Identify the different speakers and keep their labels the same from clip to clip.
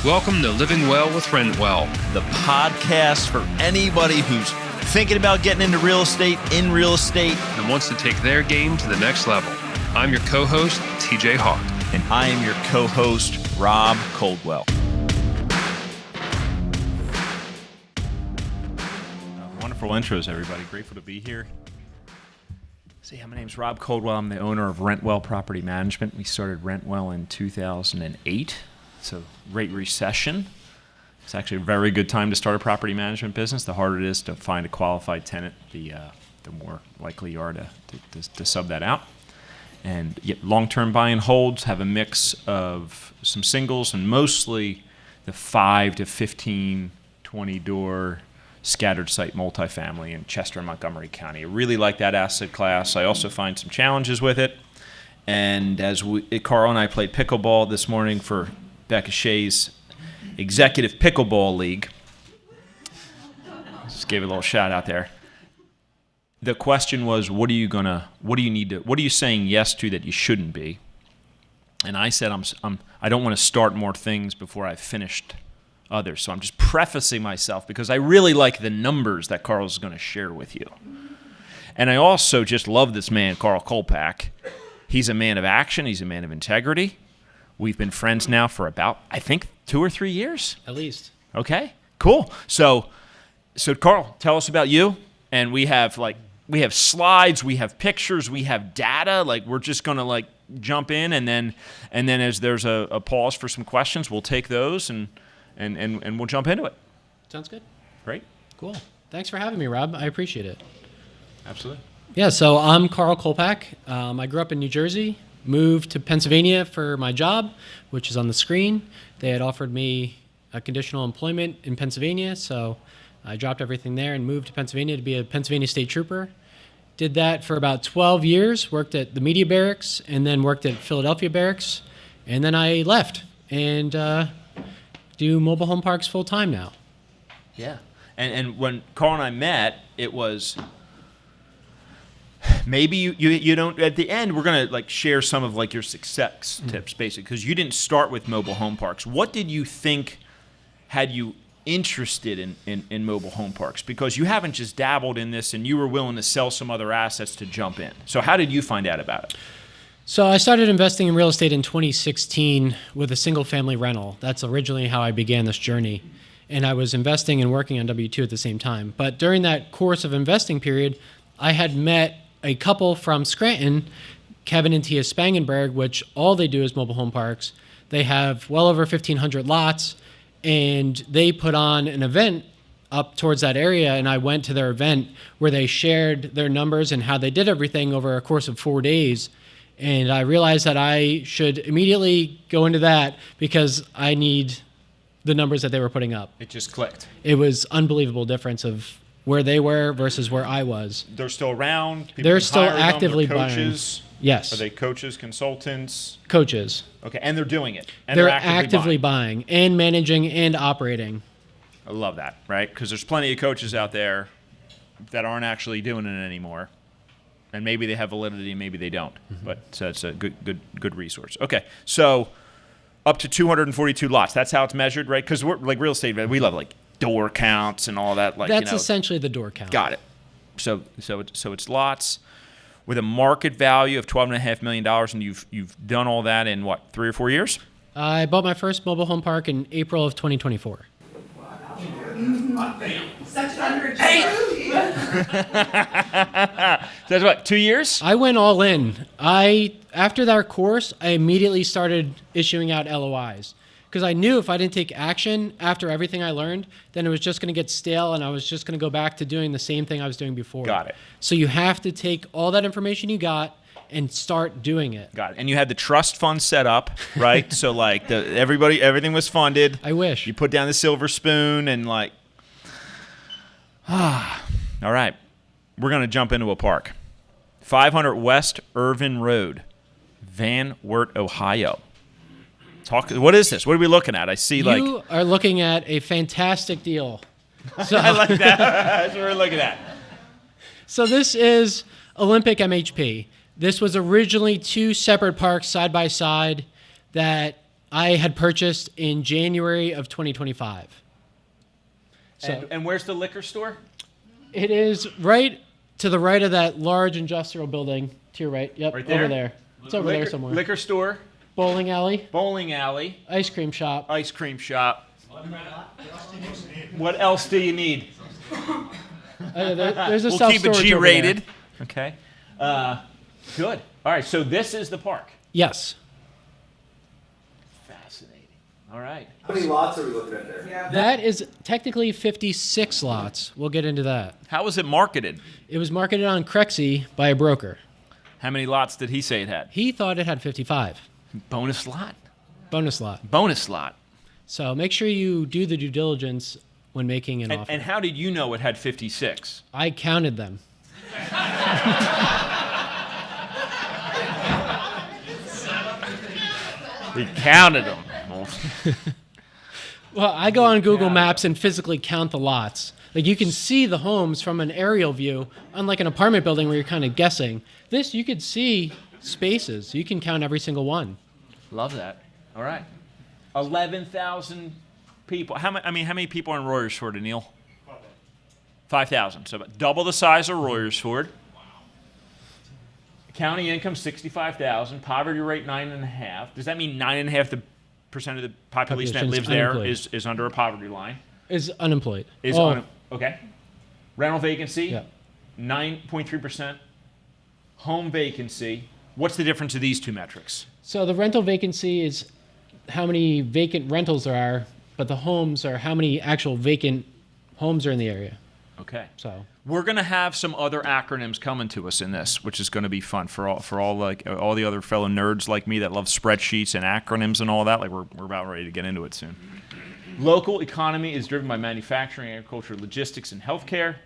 Speaker 1: Welcome to Living Well with RentWell,
Speaker 2: the podcast for anybody who's thinking about getting into real estate, in real estate,
Speaker 1: and wants to take their game to the next level. I'm your co-host, TJ Hawk.
Speaker 2: And I am your co-host, Rob Coldwell.
Speaker 3: Wonderful intros, everybody. Grateful to be here. See, my name's Rob Coldwell. I'm the owner of RentWell Property Management. We started RentWell in 2008. It's a great recession. It's actually a very good time to start a property management business. The harder it is to find a qualified tenant, the more likely you are to sub that out. And yet long-term buy and holds have a mix of some singles and mostly the 5 to 15, 20-door scattered site multifamily in Chester and Montgomery County. I really like that asset class. I also find some challenges with it. And as Carl and I played pickleball this morning for Becca Shea's Executive Pickleball League. Just gave a little shout out there. The question was, what are you saying yes to that you shouldn't be? And I said, I don't want to start more things before I've finished others. So I'm just prefacing myself because I really like the numbers that Carl's going to share with you. And I also just love this man, Karl Kulpak. He's a man of action. He's a man of integrity. We've been friends now for about, I think, 2 or 3 years.
Speaker 4: At least.
Speaker 3: Okay, cool. So Karl, tell us about you. And we have slides, we have pictures, we have data. We're just gonna jump in, and then as there's a pause for some questions, we'll take those and we'll jump into it.
Speaker 4: Sounds good.
Speaker 3: Great.
Speaker 4: Cool. Thanks for having me, Rob. I appreciate it.
Speaker 3: Absolutely.
Speaker 4: Yeah, so I'm Karl Kulpak. I grew up in New Jersey, moved to Pennsylvania for my job, which is on the screen. They had offered me a conditional employment in Pennsylvania, so I dropped everything there and moved to Pennsylvania to be a Pennsylvania State Trooper. Did that for about 12 years, worked at the Media Barracks, and then worked at Philadelphia Barracks. And then I left and do mobile home parks full time now.
Speaker 3: Yeah. And when Carl and I met, it was maybe you don't, at the end, we're going to share some of your success tips, basically, because you didn't start with mobile home parks. What did you think had you interested in mobile home parks? Because you haven't just dabbled in this and you were willing to sell some other assets to jump in. So how did you find out about it?
Speaker 4: So I started investing in real estate in 2016 with a single family rental. That's originally how I began this journey. And I was investing and working on W-2 at the same time. But during that course of investing period, I had met a couple from Scranton, Kevin and Tia Spangenberg, which all they do is mobile home parks. They have well over 1,500 lots. And they put on an event up towards that area, and I went to their event where they shared their numbers and how they did everything over a course of 4 days. And I realized that I should immediately go into that because I need the numbers that they were putting up.
Speaker 3: It just clicked.
Speaker 4: It was unbelievable difference of where they were versus where I was.
Speaker 3: They're still around? People
Speaker 4: They're
Speaker 3: can
Speaker 4: still
Speaker 3: hire them?
Speaker 4: actively
Speaker 3: They're
Speaker 4: buying.
Speaker 3: coaches?
Speaker 4: Yes.
Speaker 3: Are they coaches, consultants?
Speaker 4: Coaches.
Speaker 3: Okay, and they're doing it. And
Speaker 4: they're actively buying and managing and operating.
Speaker 3: I love that, right? Because there's plenty of coaches out there that aren't actually doing it anymore. And maybe they have validity, maybe they don't. Mm-hmm. But so it's a good resource. Okay, so up to 242 lots. That's how it's measured, right? Because we're real estate, we love door counts and all that.
Speaker 4: That's essentially the door count.
Speaker 3: Got it. So it's lots with a market value of $12.5 million, and you've done all that in what, 3 or 4 years?
Speaker 4: I bought my first mobile home park in April of 2024.
Speaker 5: Such an underachievement.
Speaker 3: So that's what, 2 years?
Speaker 4: I went all in. After that course, I immediately started issuing out LOIs because I knew if I didn't take action after everything I learned, then it was just going to get stale and I was just going to go back to doing the same thing I was doing before.
Speaker 3: Got it.
Speaker 4: So you have to take all that information you got and start doing it.
Speaker 3: Got it. And you had the trust fund set up, right? So everything was funded.
Speaker 4: I wish.
Speaker 3: You put down the silver spoon and all right. We're going to jump into a park. 500 West Irvin Road, Van Wert, Ohio. What is this? What are we looking at? I see
Speaker 4: You are looking at a fantastic deal.
Speaker 3: So, I like that. That's what we're looking at.
Speaker 4: So this is Olympic MHP. This was originally two separate parks side by side that I had purchased in January of 2025. So
Speaker 3: And where's the liquor store?
Speaker 4: it is right to the right of that large industrial building. To your right. Yep.
Speaker 3: Right there?
Speaker 4: Over there. It's over there somewhere.
Speaker 3: Liquor store,
Speaker 4: Bowling alley,
Speaker 3: bowling alley,
Speaker 4: ice cream shop.
Speaker 3: ice cream shop. What else do you need?
Speaker 4: There's a
Speaker 3: We'll keep it
Speaker 4: self-storage over
Speaker 3: G-rated.
Speaker 4: there.
Speaker 3: Okay. Good. All right, so this is the park.
Speaker 4: Yes.
Speaker 3: Fascinating. All right.
Speaker 6: How many lots are we looking at there?
Speaker 4: That is technically 56 lots. We'll get into that.
Speaker 3: How was it marketed?
Speaker 4: It was marketed on Crexy by a broker.
Speaker 3: How many lots did he say it had?
Speaker 4: He thought it had 55.
Speaker 3: Bonus lot.
Speaker 4: Bonus lot.
Speaker 3: Bonus lot.
Speaker 4: So make sure you do the due diligence when making an offer.
Speaker 3: And how did you know it had 56?
Speaker 4: I counted them.
Speaker 3: We counted them.
Speaker 4: Well, I go on Google Maps and physically count the lots. Like you can see the homes from an aerial view, unlike an apartment building where you're kind of guessing. This, you could see spaces. You can count every single one.
Speaker 3: Love that. All right. 11,000 people. How many people are in Royersford, Neil? 5,000. So about double the size of Royersford. County income 65,000. Poverty rate 9.5. Does that mean 9.5% of the population that lives there is under a poverty line?
Speaker 4: Is unemployed.
Speaker 3: Okay. Rental vacancy
Speaker 4: Yeah.
Speaker 3: 9.3%. Home vacancy. What's the difference of these two metrics?
Speaker 4: So the rental vacancy is how many vacant rentals there are, but the homes are how many actual vacant homes are in the area.
Speaker 3: Okay.
Speaker 4: So
Speaker 3: We're going to have some other acronyms coming to us in this, which is going to be fun for all the other fellow nerds like me that love spreadsheets and acronyms and all that. Like we're about ready to get into it soon. Local economy is driven by manufacturing, agriculture, logistics, and healthcare.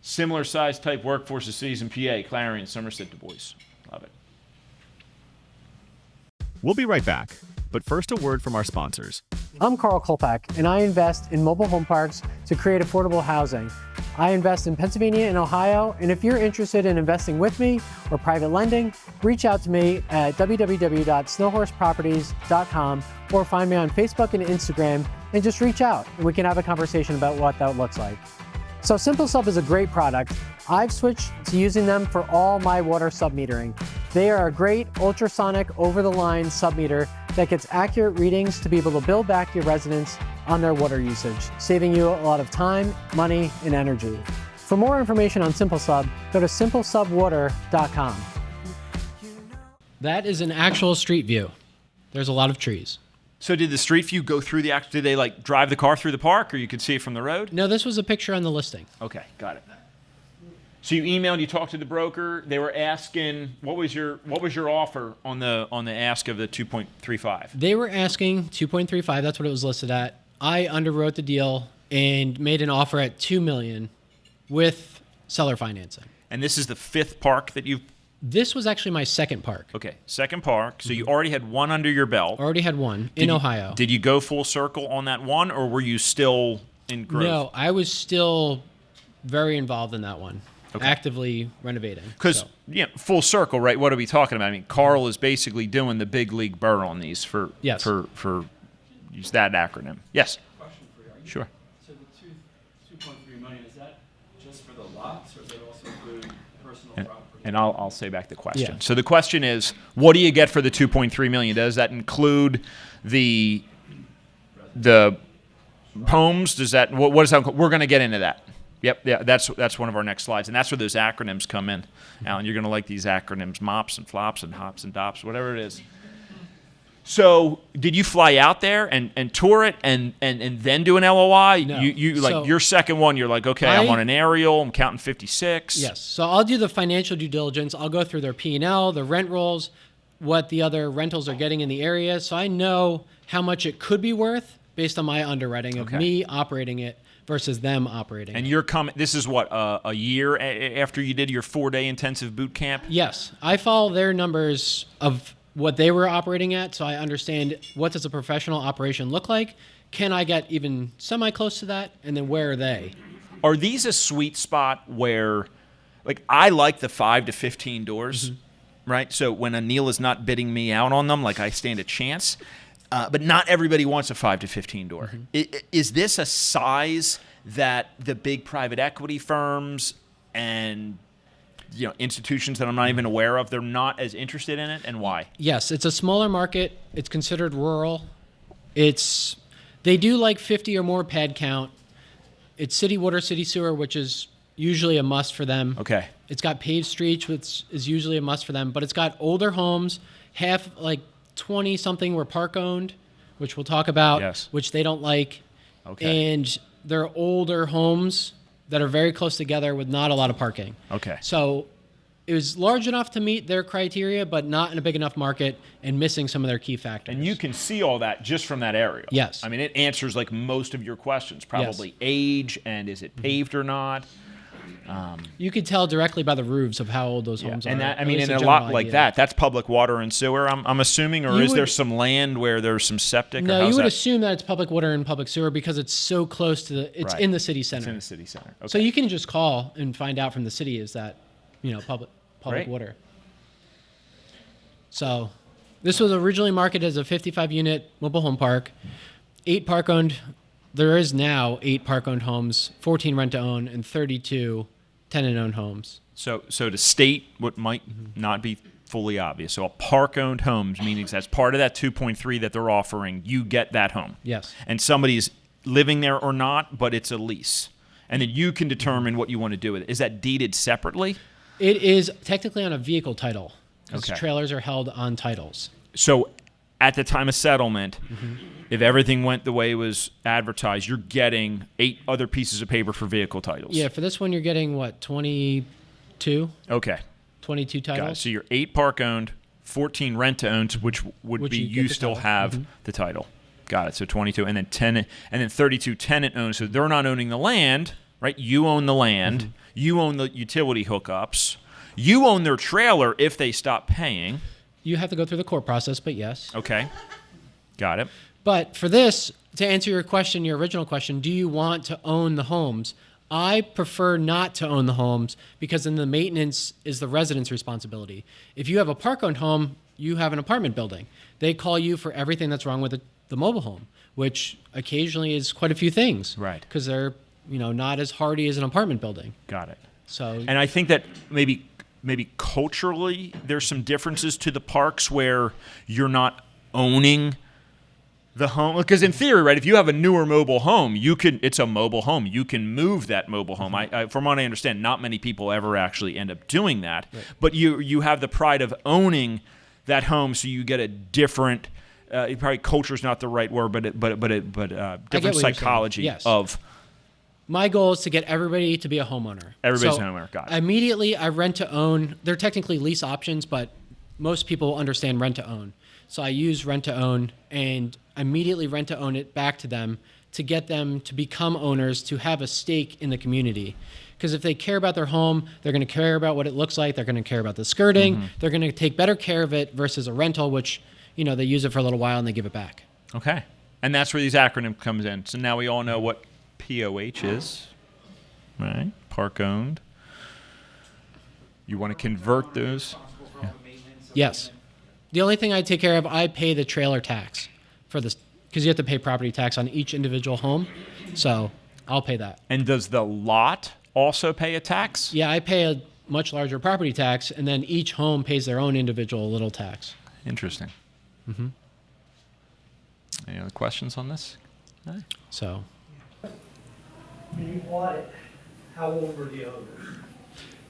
Speaker 3: Similar size type workforce as cities in PA, Clarion, Somerset, Du Bois. Love it.
Speaker 7: We'll be right back, but first a word from our sponsors.
Speaker 8: I'm Karl Kulpak, and I invest in mobile home parks to create affordable housing. I invest in Pennsylvania and Ohio, and if you're interested in investing with me or private lending, reach out to me at www.snowhorseproperties.com or find me on Facebook and Instagram and just reach out and we can have a conversation about what that looks like. So Simple Sub is a great product. I've switched to using them for all my water submetering. They are a great ultrasonic over-the-line submeter that gets accurate readings to be able to bill back your residents on their water usage, saving you a lot of time, money, and energy. For more information on Simple Sub, go to simplesubwater.com.
Speaker 4: that is an actual street view. There's a lot of trees.
Speaker 3: So did the street view go through the did they like drive the car through the park or you could see it from the road?
Speaker 4: No, this was a picture on the listing.
Speaker 3: Okay, got it. So you emailed, you talked to the broker. They were asking, what was your offer on the ask of the 2.35?
Speaker 4: They were asking 2.35. That's what it was listed at. I underwrote the deal and made an offer at $2 million with seller financing.
Speaker 3: And this is the fifth park that you've.
Speaker 4: This was actually my second park.
Speaker 3: Okay, second park. So you already had one under your belt.
Speaker 4: Already had one in Ohio.
Speaker 3: Did you go full circle on that one, or were you still in growth?
Speaker 4: No, I was still very involved in that one.
Speaker 3: Okay.
Speaker 4: Actively renovating.
Speaker 3: Because full circle, right? What are we talking about? I mean, Karl is basically doing the big league burr on these for use that acronym. Yes.
Speaker 9: Question for you.
Speaker 3: Sure.
Speaker 9: So the 2.3 million, is that just for the lots, or does it also include personal property?
Speaker 3: And I'll say back the question.
Speaker 4: Yeah.
Speaker 3: So the question is, what do you get for the 2.3 million? Does that include the homes? Does that what does that? We're going to get into that. Yep, yeah, that's one of our next slides, and that's where those acronyms come in. Alan, you're going to like these acronyms: MOPS and FLOPS and HOPS and DOPS, whatever it is. So, did you fly out there and tour it and then do an LOI?
Speaker 4: No.
Speaker 3: You like
Speaker 4: So
Speaker 3: your second one. You're like, okay, I'm on an aerial. I'm counting 56.
Speaker 4: Yes. So I'll do the financial due diligence. I'll go through their P&L, the rent rolls, what the other rentals are getting in the area. So I know how much it could be worth based on my underwriting of me operating it versus them operating.
Speaker 3: And
Speaker 4: it.
Speaker 3: you're coming. This is what a year after you did your 4-day intensive boot camp.
Speaker 4: Yes, I follow their numbers of what they were operating at, so I understand what does a professional operation look like. Can I get even semi-close to that? And then where are they?
Speaker 3: Are these a sweet spot where, like, I like the 5 to 15 doors, right? So when Anil is not bidding me out on them, like I stand a chance.
Speaker 2: but not everybody wants a 5 to 15 door.
Speaker 4: Mm-hmm.
Speaker 2: Is this a size that the big private equity firms and institutions that I'm not even aware of, they're not as interested in it, and why?
Speaker 4: Yes, it's a smaller market. It's considered rural. They do like 50 or more pad count. It's city water, city sewer, which is usually a must for them.
Speaker 2: Okay.
Speaker 4: It's got paved streets, which is usually a must for them, but it's got older homes, half like 20 something were park owned, which we'll talk about,
Speaker 2: Yes.
Speaker 4: which they don't like.
Speaker 2: Okay.
Speaker 4: And they're older homes that are very close together with not a lot of parking.
Speaker 2: Okay.
Speaker 4: So it was large enough to meet their criteria, but not in a big enough market and missing some of their key factors.
Speaker 2: And you can see all that just from that area.
Speaker 4: Yes.
Speaker 2: I mean, it answers like most of your questions. Probably age and is it paved or not.
Speaker 4: You could tell directly by the roofs of how old those homes are.
Speaker 2: And that, I
Speaker 4: At
Speaker 2: mean,
Speaker 4: least
Speaker 2: and a
Speaker 4: general
Speaker 2: lot like
Speaker 4: idea.
Speaker 2: that. That's public water and sewer. I'm assuming, or
Speaker 4: You
Speaker 2: is there
Speaker 4: would-
Speaker 2: some land where there's some septic?
Speaker 4: No,
Speaker 2: or how's
Speaker 4: you would
Speaker 2: that?
Speaker 4: assume that it's public water and public sewer because it's so close to it's
Speaker 2: Right.
Speaker 4: in the city center.
Speaker 2: It's in the city center. Okay.
Speaker 4: So you can just call and find out from the city is that, public
Speaker 2: Great.
Speaker 4: water. So this was originally marketed as a 55-unit mobile home park, 8 park-owned. There is now 8 park-owned homes, 14 rent-to-own, and 32 tenant-owned homes.
Speaker 2: So to state what might not be fully obvious, so a park-owned homes, meaning that's part of that 2.3 that they're offering, you get that home.
Speaker 4: Yes.
Speaker 2: And somebody's living there or not, but it's a lease. And then you can determine what you want to do with it. Is that deeded separately?
Speaker 4: It is technically on a vehicle title. 'Cause
Speaker 2: Okay.
Speaker 4: trailers are held on titles.
Speaker 2: So at the time of settlement, if everything went the way it was advertised, you're getting 8 other pieces of paper for vehicle titles.
Speaker 4: Yeah, for this one you're getting, what, 22?
Speaker 2: Okay.
Speaker 4: 22
Speaker 2: Got it.
Speaker 4: titles?
Speaker 2: So you're 8 park-owned, 14 rent-to-owns, which would
Speaker 4: Which
Speaker 2: be
Speaker 4: you get
Speaker 2: you
Speaker 4: the
Speaker 2: still
Speaker 4: title.
Speaker 2: have the title. Got it. So 22, and then 10, and then 32 tenant-owned. So they're not owning the land, right? You own the land. You own the utility hookups. You own their trailer if they stop paying.
Speaker 4: You have to go through the court process, but yes.
Speaker 2: Okay. Got it.
Speaker 4: But for this, to answer your question, your original question, do you want to own the homes? I prefer not to own the homes because then the maintenance is the resident's responsibility. If you have a park-owned home, you have an apartment building. They call you for everything that's wrong with the mobile home, which occasionally is quite a few things.
Speaker 2: Right.
Speaker 4: Because they're, not as hardy as an apartment building.
Speaker 2: Got it.
Speaker 4: So
Speaker 2: And I think that maybe culturally there's some differences to the parks where you're not owning the home, because in theory, right, if you have a newer mobile home, it's a mobile home. You can move that mobile home. From what I understand, not many people ever actually end up doing that. Right. But you have the pride of owning that home, so you get a different. Probably culture is not the right word, but different psychology of.
Speaker 4: My goal is to get everybody to be a homeowner.
Speaker 2: Everybody's a homeowner. Got it.
Speaker 4: Immediately, I rent to own. They're technically lease options, but most people understand rent to own. So I use rent to own and immediately rent to own it back to them to get them to become owners, to have a stake in the community. Because if they care about their home, they're going to care about what it looks like. They're going to care about the skirting. They're going to take better care of it versus a rental, which, they use it for a little while and they give it back.
Speaker 2: Okay. And that's where these acronyms comes in. So now we all know what POH is, right? Park owned. You want to convert those? Yeah.
Speaker 4: Yes. The only thing I take care of, I pay the trailer tax for this, because you have to pay property tax on each individual home. So I'll pay that.
Speaker 2: And does the lot also pay a tax?
Speaker 4: Yeah, I pay a much larger property tax, and then each home pays their own individual little tax.
Speaker 2: Interesting. Any other questions on this? No?
Speaker 4: So.
Speaker 5: When you bought it, how old were the owners?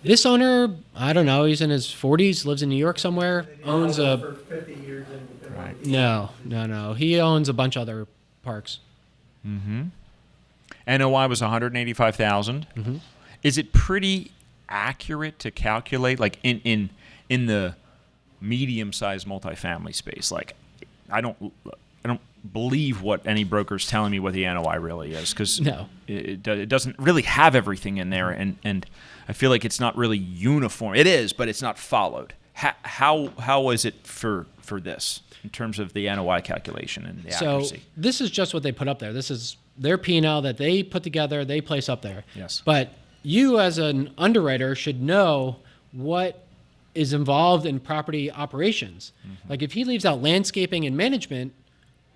Speaker 4: This owner, I don't know, he's in his 40s, lives in New York somewhere, owns
Speaker 5: For 50 years and
Speaker 2: Right.
Speaker 4: No. He owns a bunch of other parks.
Speaker 2: NOI was $185,000. Is it pretty accurate to calculate, like in the medium-sized multifamily space? Like, I don't believe what any broker's telling me what the NOI really is, because
Speaker 4: No.
Speaker 2: it doesn't really have everything in there, and I feel like it's not really uniform. It is, but it's not followed. How is it for this in terms of the NOI calculation and the accuracy?
Speaker 4: So this is just what they put up there. This is their P&L that they put together, they place up there.
Speaker 2: Yes.
Speaker 4: But you as an underwriter should know what is involved in property operations. Like if he leaves out landscaping and management,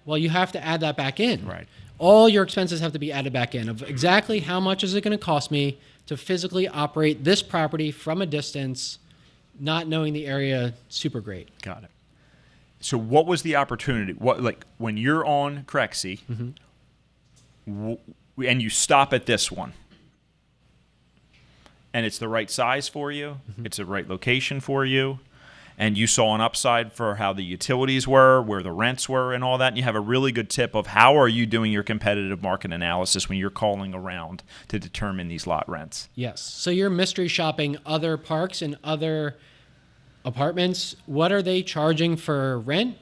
Speaker 4: Well, you have to add that back in.
Speaker 2: Right.
Speaker 4: All your expenses have to be added back in of exactly how much is it going to cost me to physically operate this property from a distance, not knowing the area super great.
Speaker 2: Got it. So what was the opportunity? What, like, when you're on Crexy and you stop at this one and it's the right size for you, it's the right location for you, and you saw an upside for how the utilities were, where the rents were, and all that, and you have a really good tip of how are you doing your competitive market analysis when you're calling around to determine these lot rents.
Speaker 4: Yes. So you're mystery shopping other parks and other apartments. What are they charging for rent?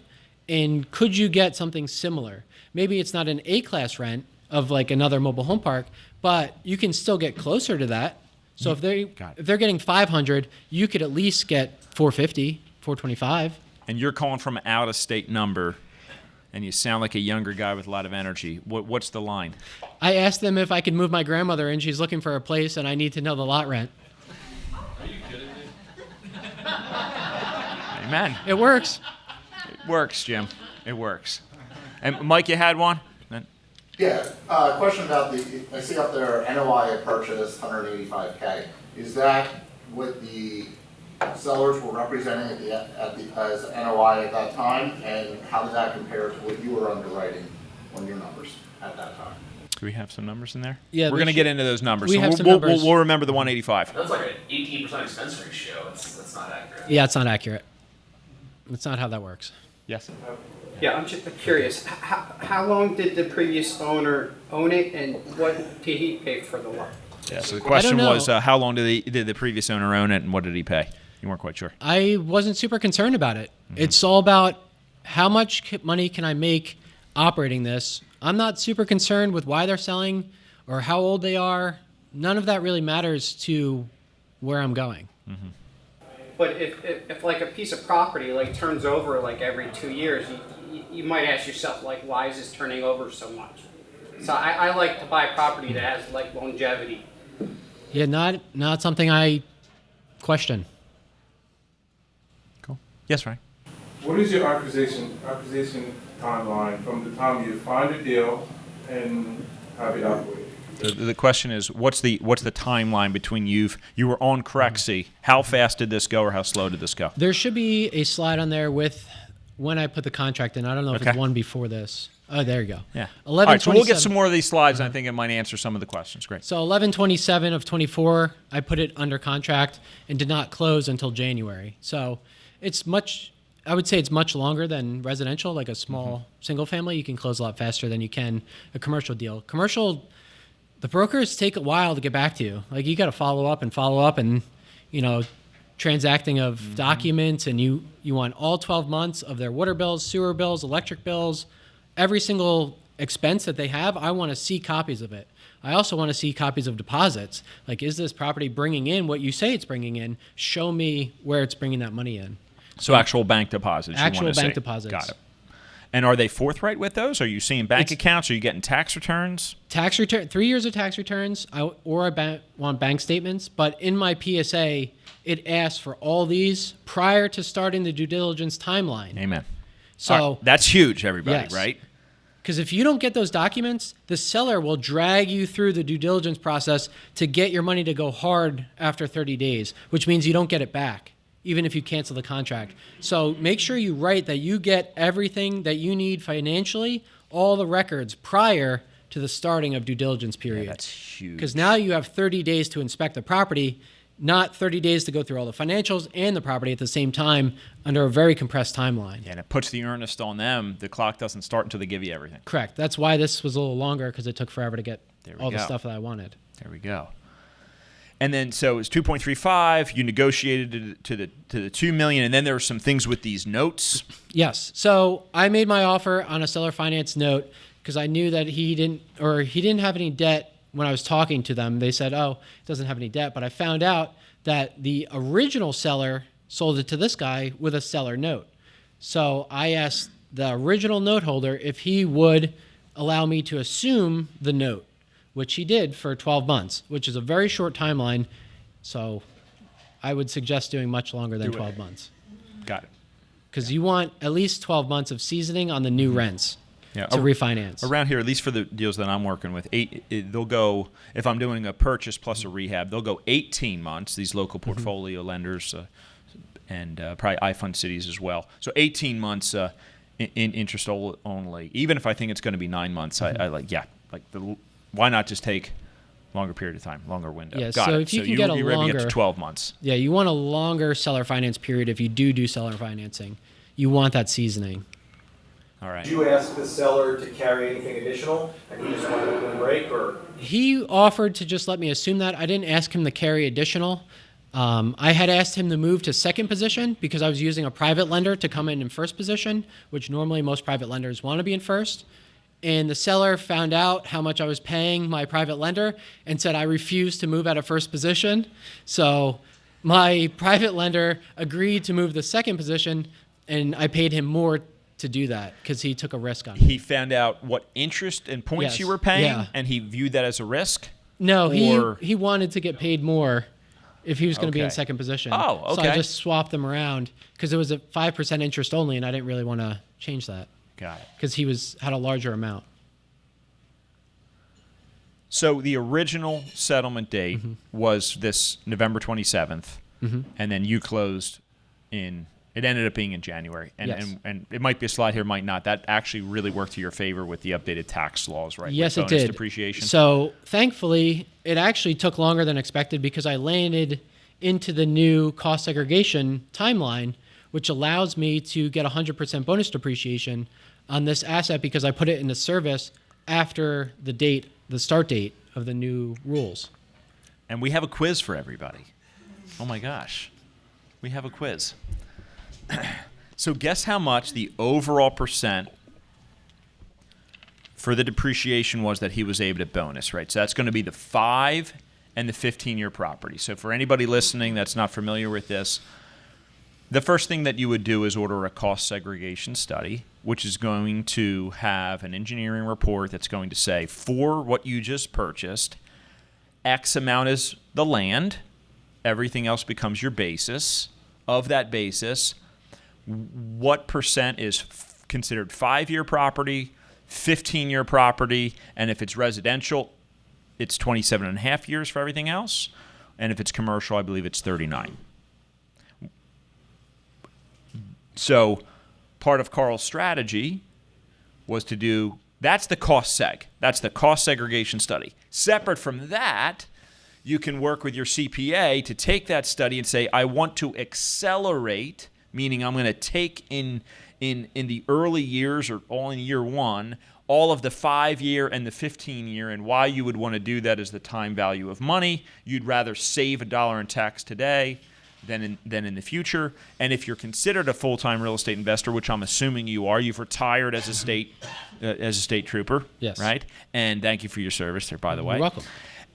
Speaker 4: And could you get something similar? Maybe it's not an A-class rent of like another mobile home park, but you can still get closer to that. So if they're getting 500, you could at least get 450, 425.
Speaker 2: And you're calling from an out-of-state number, and you sound like a younger guy with a lot of energy. What's the line?
Speaker 4: I asked them if I could move my grandmother in. She's looking for a place, and I need to know the lot rent.
Speaker 9: Are you kidding me?
Speaker 2: Amen.
Speaker 4: It works.
Speaker 2: It works, Jim. It works. And Mike, you had one?
Speaker 10: Yeah, question about I see up there NOI at purchase, 185K. Is that what the sellers were representing as NOI at that time? And how does that compare to what you were underwriting on your numbers at that time?
Speaker 2: Do we have some numbers in there?
Speaker 4: Yeah,
Speaker 2: we're going to get into those numbers.
Speaker 4: We
Speaker 2: So
Speaker 4: have some
Speaker 2: we'll
Speaker 4: numbers.
Speaker 2: we'll remember the 185.
Speaker 6: That's like an 18% expense ratio. That's not accurate.
Speaker 4: Yeah, it's not accurate. It's not how that works.
Speaker 2: Yes.
Speaker 11: Yeah, I'm just curious. How long did the previous owner own it, and what did he pay for the lot?
Speaker 2: Yeah. So the question
Speaker 4: know.
Speaker 2: was, how long did the previous owner own it, and what did he pay? You weren't quite sure.
Speaker 4: I wasn't super concerned about it. It's all about how much money can I make operating this. I'm not super concerned with why they're selling or how old they are. None of that really matters to where I'm going.
Speaker 11: But if like a piece of property like turns over like every 2 years, you might ask yourself like, why is this turning over so much? So I like to buy property that has like longevity.
Speaker 4: Yeah, not something I question.
Speaker 2: Cool. Yes, Ryan.
Speaker 12: What is your acquisition timeline from the time you find a deal and have it operated?
Speaker 2: The question is, what's the timeline between you were on Crexy? How fast did this go, or how slow did this go?
Speaker 4: There should be a slide on there with when I put the contract in. I don't know if it's one before this. Oh, there you go.
Speaker 2: Yeah.
Speaker 4: 11/27.
Speaker 2: All right, so we'll get some more of these slides, and I think it might answer some of the questions. Great.
Speaker 4: So 11/27 of 24, I put it under contract and did not close until January. So it's I would say it's much longer than residential, like a small single family. You can close a lot faster than you can a commercial deal. Commercial, the brokers take a while to get back to you. Like you got to follow up and, transacting of documents, and you want all 12 months of their water bills, sewer bills, electric bills, every single expense that they have. I want to see copies of it. I also want to see copies of deposits. Like, is this property bringing in what you say it's bringing in? Show me where it's bringing that money in.
Speaker 2: So actual bank deposits.
Speaker 4: Actual bank deposits.
Speaker 2: Got it. And are they forthright with those? Are you seeing bank accounts? Are you getting tax returns?
Speaker 4: Tax return, 3 years of tax returns, I want bank statements. But in my PSA, it asks for all these prior to starting the due diligence timeline.
Speaker 2: Amen.
Speaker 4: So
Speaker 2: that's huge, everybody,
Speaker 4: yes.
Speaker 2: right?
Speaker 4: Because if you don't get those documents, the seller will drag you through the due diligence process to get your money to go hard after 30 days, which means you don't get it back, even if you cancel the contract. So make sure you write that you get everything that you need financially, all the records prior to the starting of due diligence period.
Speaker 2: Yeah, that's huge.
Speaker 4: Because now you have 30 days to inspect the property, not 30 days to go through all the financials and the property at the same time under a very compressed timeline.
Speaker 2: Yeah, and it puts the earnest on them. The clock doesn't start until they give you everything.
Speaker 4: Correct. That's why this was a little longer, because it took forever to get all the stuff that I wanted.
Speaker 2: There we go. And then, so it was 2.35. You negotiated to the $2 million, and then there were some things with these notes.
Speaker 4: Yes. So I made my offer on a seller finance note because I knew that he didn't have any debt. When I was talking to them, they said, "Oh, it doesn't have any debt." But I found out that the original seller sold it to this guy with a seller note. So I asked the original note holder if he would allow me to assume the note, which he did for 12 months, which is a very short timeline. So I would suggest doing much longer than 12 months.
Speaker 2: Got it.
Speaker 4: Because you want at least 12 months of seasoning on the new rents. to refinance.
Speaker 2: Around here, at least for the deals that I'm working with, they'll go, if I'm doing a purchase plus a rehab, they'll go 18 months, these local portfolio lenders and probably iFund cities as well. So 18 months in interest only. Even if I think it's going to be 9 months, I why not just take longer period of time, longer window?
Speaker 4: Yeah,
Speaker 2: Got
Speaker 4: so
Speaker 2: it.
Speaker 4: if you can get a
Speaker 2: you're ready to get
Speaker 4: longer,
Speaker 2: to 12 months.
Speaker 4: Yeah, you want a longer seller finance period if you do seller financing. You want that seasoning.
Speaker 2: All right.
Speaker 13: Did you ask the seller to carry anything additional, and he just wanted to break, or?
Speaker 4: He offered to just let me assume that. I didn't ask him to carry additional. I had asked him to move to second position because I was using a private lender to come in first position, which normally most private lenders want to be in first. And the seller found out how much I was paying my private lender and said I refused to move out of first position. So my private lender agreed to move to second position, and I paid him more to do that because he took a risk on it.
Speaker 2: He found out what interest and points you were paying, and he viewed that as a risk?
Speaker 4: No, he wanted to get paid more if he was going to be in second position.
Speaker 2: Oh, okay.
Speaker 4: So I just swapped them around because it was a 5% interest only, and I didn't really want to change that.
Speaker 2: Got it.
Speaker 4: Because he had a larger amount.
Speaker 2: So the original settlement date was this November 27th, and then you closed in. It ended up being in January, and it might be a slide here, might not. That actually really worked to your favor with the updated tax laws, right?
Speaker 4: Yes,
Speaker 2: with
Speaker 4: it
Speaker 2: bonus
Speaker 4: did.
Speaker 2: Depreciation.
Speaker 4: So thankfully, it actually took longer than expected because I landed into the new cost segregation timeline, which allows me to get 100% bonus depreciation on this asset because I put it into service after the start date of the new rules.
Speaker 2: And we have a quiz for everybody. Oh my gosh, we have a quiz. So guess how much the overall percent for the depreciation was that he was able to bonus, right? So that's going to be the 5 and the 15-year property. So for anybody listening that's not familiar with this, the first thing that you would do is order a cost segregation study, which is going to have an engineering report that's going to say, for what you just purchased, X amount is the land, everything else becomes your basis. Of that basis, what percent is considered 5-year property, 15-year property, and if it's residential, it's 27.5 years for everything else, and if it's commercial, I believe it's 39. So part of Karl's strategy was to do, that's the cost seg. That's the cost segregation study. Separate from that, you can work with your CPA to take that study and say, I want to accelerate, meaning I'm going to take in the early years or all in year one, all of the 5-year and the 15-year, and why you would want to do that is the time value of money. You'd rather save $1 in tax today than in the future. And if you're considered a full-time real estate investor, which I'm assuming you are, you've retired as a state trooper,
Speaker 4: yes,
Speaker 2: right? And thank you for your service there, by the way.
Speaker 4: You're welcome.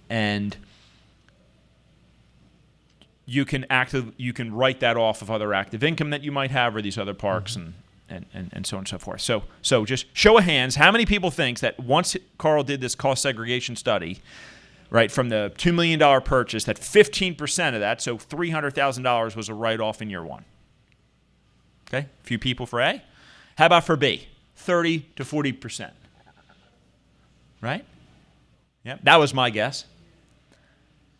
Speaker 2: And you can write that off of other active income that you might have, or these other parks and so on and so forth. So just show of hands, how many people think that once Karl did this cost segregation study, right, from the $2 million purchase, that 15% of that, so $300,000 was a write-off in year one? Okay, a few people for A. How about for B? 30 to 40%. Right? Yeah, that was my guess.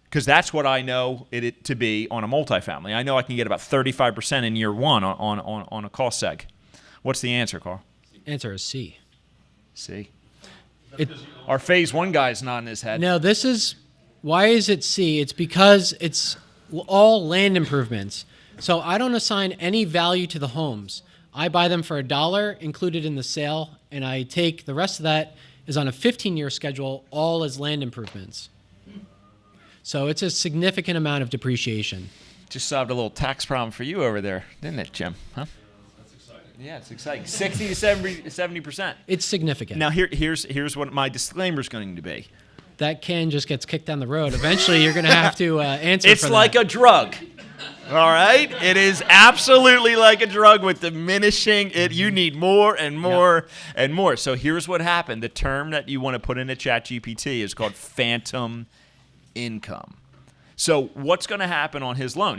Speaker 2: Because that's what I know it to be on a multifamily. I know I can get about 35% in year one on a cost seg. What's the answer, Karl?
Speaker 4: Answer is C.
Speaker 2: C. Our phase one guy's nodding his head.
Speaker 4: No, why is it C? It's because it's all land improvements. So I don't assign any value to the homes. I buy them for $1 included in the sale, and I take the rest of that is on a 15-year schedule, all as land improvements. So it's a significant amount of depreciation.
Speaker 2: Just solved a little tax problem for you over there, didn't it, Jim? Huh?
Speaker 9: That's exciting.
Speaker 2: Yeah, it's exciting. 60 to 70%.
Speaker 4: It's significant.
Speaker 2: Now here's what my disclaimer is going to be.
Speaker 4: That can just gets kicked down the road. Eventually, you're going to have to answer
Speaker 2: it's
Speaker 4: for that.
Speaker 2: It's like a drug. All right? It is absolutely like a drug with diminishing it. You need more and more and more. So here's what happened. The term that you want to put into ChatGPT is called phantom income. So what's going to happen on his loan?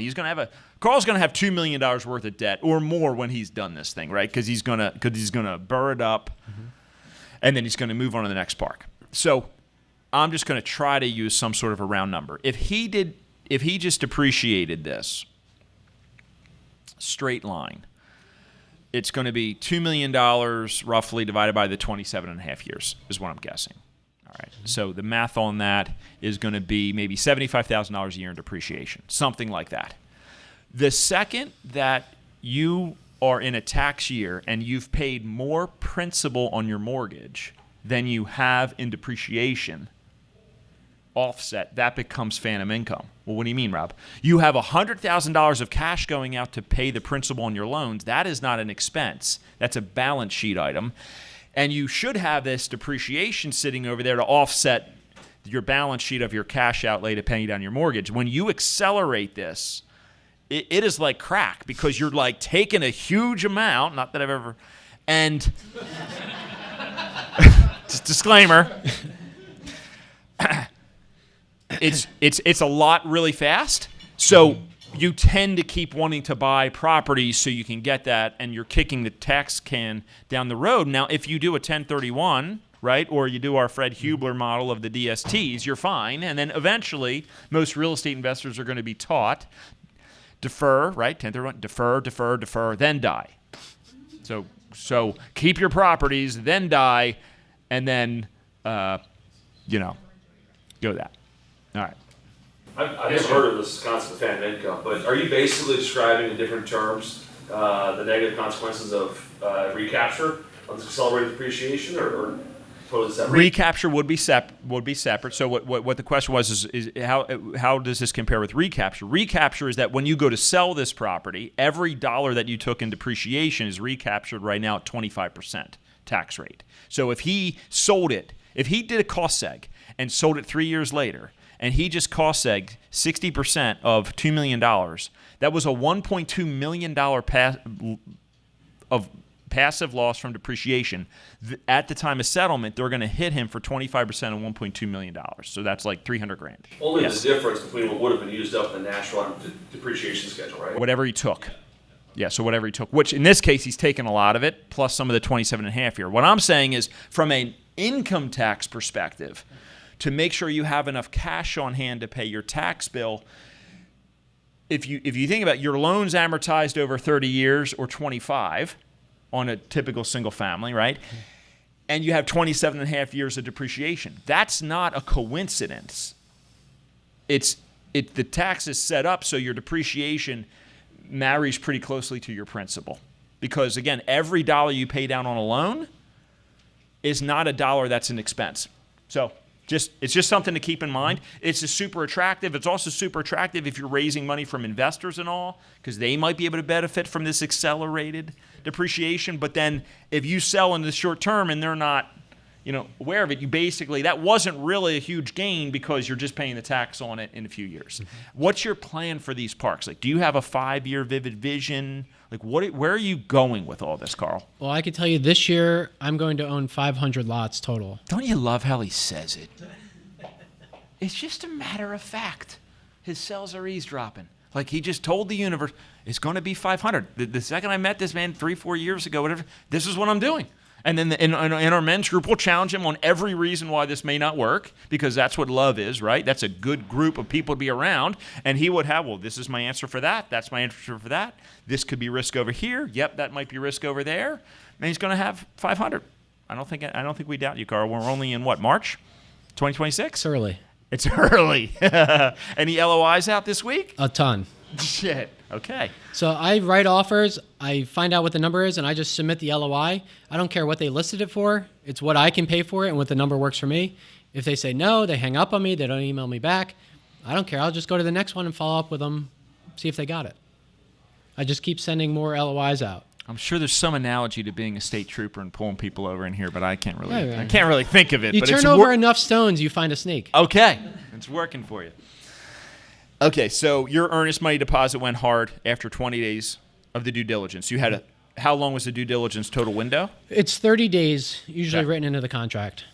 Speaker 2: Karl's going to have $2 million worth of debt or more when he's done this thing, right? Because he's going to burr it up. and then he's going to move on to the next park. So I'm just going to try to use some sort of a round number. If he just depreciated this straight line, it's going to be $2 million roughly divided by the 27 and a half years is what I'm guessing. All right. So the math on that is going to be maybe $75,000 a year in depreciation, something like that. The second that you are in a tax year and you've paid more principal on your mortgage than you have in depreciation, offset, that becomes phantom income. Well, what do you mean, Rob? You have $100,000 of cash going out to pay the principal on your loans. That is not an expense. That's a balance sheet item. And you should have this depreciation sitting over there to offset your balance sheet of your cash outlay to pay down your mortgage. When you accelerate this, it is like crack, because you're like taking a huge amount, not that I've ever, and just disclaimer, it's a lot really fast. So you tend to keep wanting to buy properties so you can get that, and you're kicking the tax can down the road. Now, if you do a 1031, right, or you do our Fred Hubler model of the DSTs, you're fine. And then eventually, most real estate investors are going to be taught defer, right, 1031, defer, then die. So keep your properties, then die, and then, go that. All right.
Speaker 14: I've never heard of this concept of phantom income, but are you basically describing in different terms the negative consequences of recapture on this accelerated depreciation, or totally separate?
Speaker 2: Recapture would be separate. So what the question was is how does this compare with recapture? Recapture is that when you go to sell this property, every dollar that you took in depreciation is recaptured right now at 25% tax rate. So if he sold it, if he did a cost seg and sold it 3 years later, and he just cost segged 60% of $2 million, that was a $1.2 million of passive loss from depreciation. At the time of settlement, they're going to hit him for 25% of $1.2 million. So that's like $300,000.
Speaker 14: Only the difference between what would have been used up in the natural depreciation schedule, right?
Speaker 2: Whatever he took. Yeah, so whatever he took, which in this case, he's taken a lot of it, plus some of the 27 and a half year. What I'm saying is, from an income tax perspective, to make sure you have enough cash on hand to pay your tax bill, if you think about your loans amortized over 30 years or 25 on a typical single family, right? And you have 27 and a half years of depreciation. That's not a coincidence. The tax is set up so your depreciation marries pretty closely to your principal. Because again, every dollar you pay down on a loan is not a dollar that's an expense. So it's just something to keep in mind. It's super attractive. It's also super attractive if you're raising money from investors and all, because they might be able to benefit from this accelerated depreciation. But then if you sell in the short term and they're not, aware of it, you basically, that wasn't really a huge gain because you're just paying the tax on it in a few years. Mm-hmm. What's your plan for these parks? Like, do you have a 5-year vivid vision? Like, where are you going with all this, Karl?
Speaker 4: Well, I can tell you this year I'm going to own 500 lots total.
Speaker 2: Don't you love how he says it? It's just a matter of fact. His cells are eavesdropping. Like, he just told the universe, it's going to be 500. The second I met this man 3-4 years ago, whatever, this is what I'm doing. And then in our men's group, we'll challenge him on every reason why this may not work, because that's what love is, right? That's a good group of people to be around. And he would have, well, this is my answer for that. That's my answer for that. This could be risk over here. Yep, that might be risk over there. And he's going to have 500. I don't think we doubt you, Karl. We're only in what, March 2026?
Speaker 4: It's early.
Speaker 2: It's early. Any LOIs out this week?
Speaker 4: A ton.
Speaker 2: Shit. Okay.
Speaker 4: So I write offers, I find out what the number is, and I just submit the LOI. I don't care what they listed it for. It's what I can pay for it and what the number works for me. If they say no, they hang up on me, they don't email me back. I don't care. I'll just go to the next one and follow up with them, see if they got it. I just keep sending more LOIs out.
Speaker 2: I'm sure there's some analogy to being a state trooper and pulling people over in here, but I can't really think of it.
Speaker 4: You
Speaker 2: but
Speaker 4: turn over enough stones, you find a snake.
Speaker 2: Okay. It's working for you. Okay, so your earnest money deposit went hard after 20 days of the due diligence. You had how long was the due diligence total window?
Speaker 4: It's 30 days, usually written into the contract.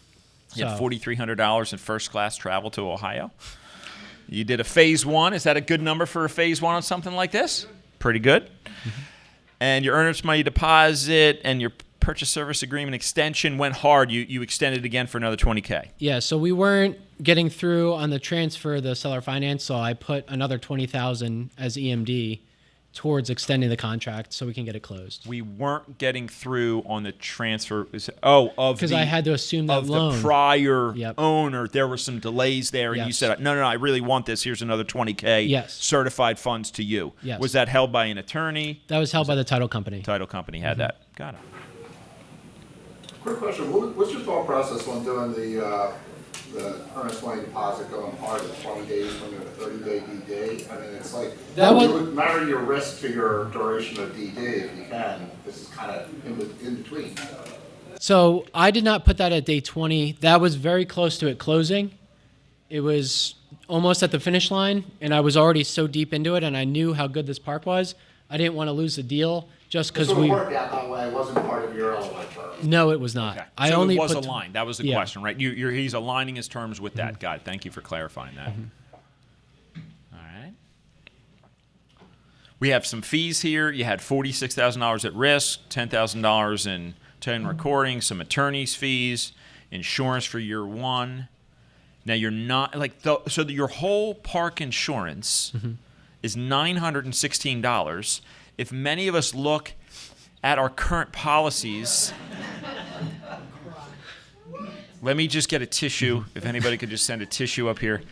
Speaker 2: You had $4,300 in first class travel to Ohio. You did a phase 1. Is that a good number for a phase 1 on something like this? Pretty good. Mm-hmm. And your earnest money deposit and your purchase service agreement extension went hard. You extended again for another $20K.
Speaker 4: Yeah, so we weren't getting through on the transfer of the seller finance, so I put another $20,000 as EMD towards extending the contract so we can get it closed.
Speaker 2: We weren't getting through on the transfer. Because
Speaker 4: I had to assume that loan.
Speaker 2: The prior owner. There were some delays there, and you said, no, I really want this. Here's another $20K.
Speaker 4: Yes.
Speaker 2: Certified funds to you.
Speaker 4: Yes.
Speaker 2: Was that held by an attorney?
Speaker 4: That was held by the title company.
Speaker 2: Title company had that. Got it.
Speaker 10: Quick question, what's your thought process when doing the earnest money deposit going hard at 20 days when you have a 30-day DD? I mean, it's like, it would matter your risk to your duration of DD if you can. This is kind of in between.
Speaker 4: So I did not put that at day 20. That was very close to it closing. It was almost at the finish line, and I was already so deep into it, and I knew how good this park was. I didn't want to lose the deal just because
Speaker 10: we worked out that way. It wasn't part of your LOI term.
Speaker 4: No, it was not.
Speaker 2: Okay. So it was aligned. That was the question, right? He's aligning his terms with that. Got it. Thank you for clarifying that. All right. We have some fees here. You had $46,000 at risk, $10,000 in tone recording, some attorney's fees, insurance for year one. Now you're not your whole park insurance is $916. If many of us look at our current policies, let me just get a tissue. If anybody could just send a tissue up here.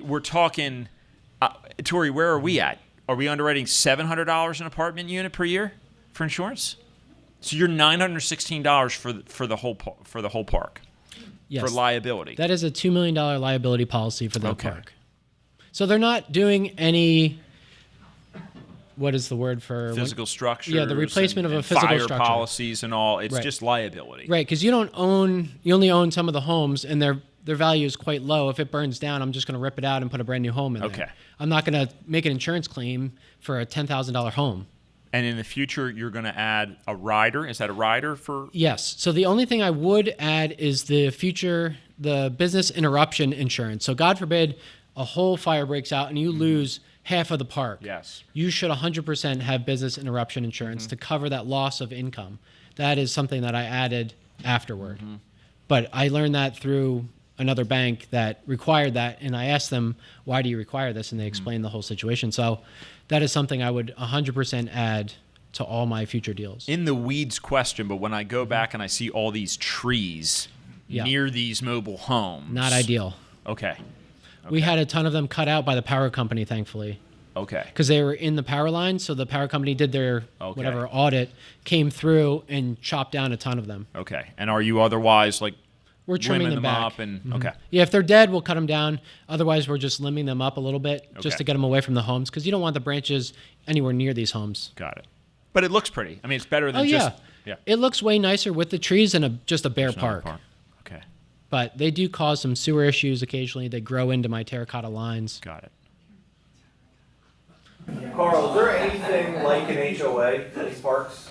Speaker 2: We're talking, Tori, where are we at? Are we underwriting $700 an apartment unit per year for insurance? So you're $916 for the whole park.
Speaker 4: Yes.
Speaker 2: For liability.
Speaker 4: That is a $2 million liability policy for the park. So they're not doing any. What is the word for
Speaker 2: physical structures?
Speaker 4: Yeah, the replacement of a physical
Speaker 2: fire
Speaker 4: structure.
Speaker 2: Policies and all. It's just liability.
Speaker 4: Right, because you only own some of the homes, and their value is quite low. If it burns down, I'm just going to rip it out and put a brand new home in there. I'm not going to make an insurance claim for a $10,000 home.
Speaker 2: And in the future, you're going to add a rider. Is that a rider for?
Speaker 4: Yes. So the only thing I would add is the business interruption insurance. So God forbid a whole fire breaks out and you lose half of the park.
Speaker 2: Yes.
Speaker 4: You should 100% have business interruption insurance to cover that loss of income. That is something that I added afterward. But I learned that through another bank that required that, and I asked them, why do you require this? And they explained the whole situation. So that is something I would 100% add to all my future deals.
Speaker 2: In the weeds question, but when I go back and I see all these trees near these mobile homes.
Speaker 4: Not ideal.
Speaker 2: Okay.
Speaker 4: We had a ton of them cut out by the power company, thankfully.
Speaker 2: Okay.
Speaker 4: Because they were in the power line, so the power company did their whatever audit, came through and chopped down a ton of them.
Speaker 2: Okay. And are you otherwise
Speaker 4: we're trimming them back
Speaker 2: up and okay.
Speaker 4: Yeah, if they're dead, we'll cut them down. Otherwise, we're just limbing them up a little bit just to get them away from the homes because you don't want the branches anywhere near these homes.
Speaker 2: Got it. But it looks pretty. I mean, it's better than just
Speaker 4: It looks way nicer with the trees than just a bare park.
Speaker 2: Okay.
Speaker 4: But they do cause some sewer issues occasionally. They grow into my terracotta lines.
Speaker 2: Got it.
Speaker 13: Karl, is there anything like an HOA at these parks?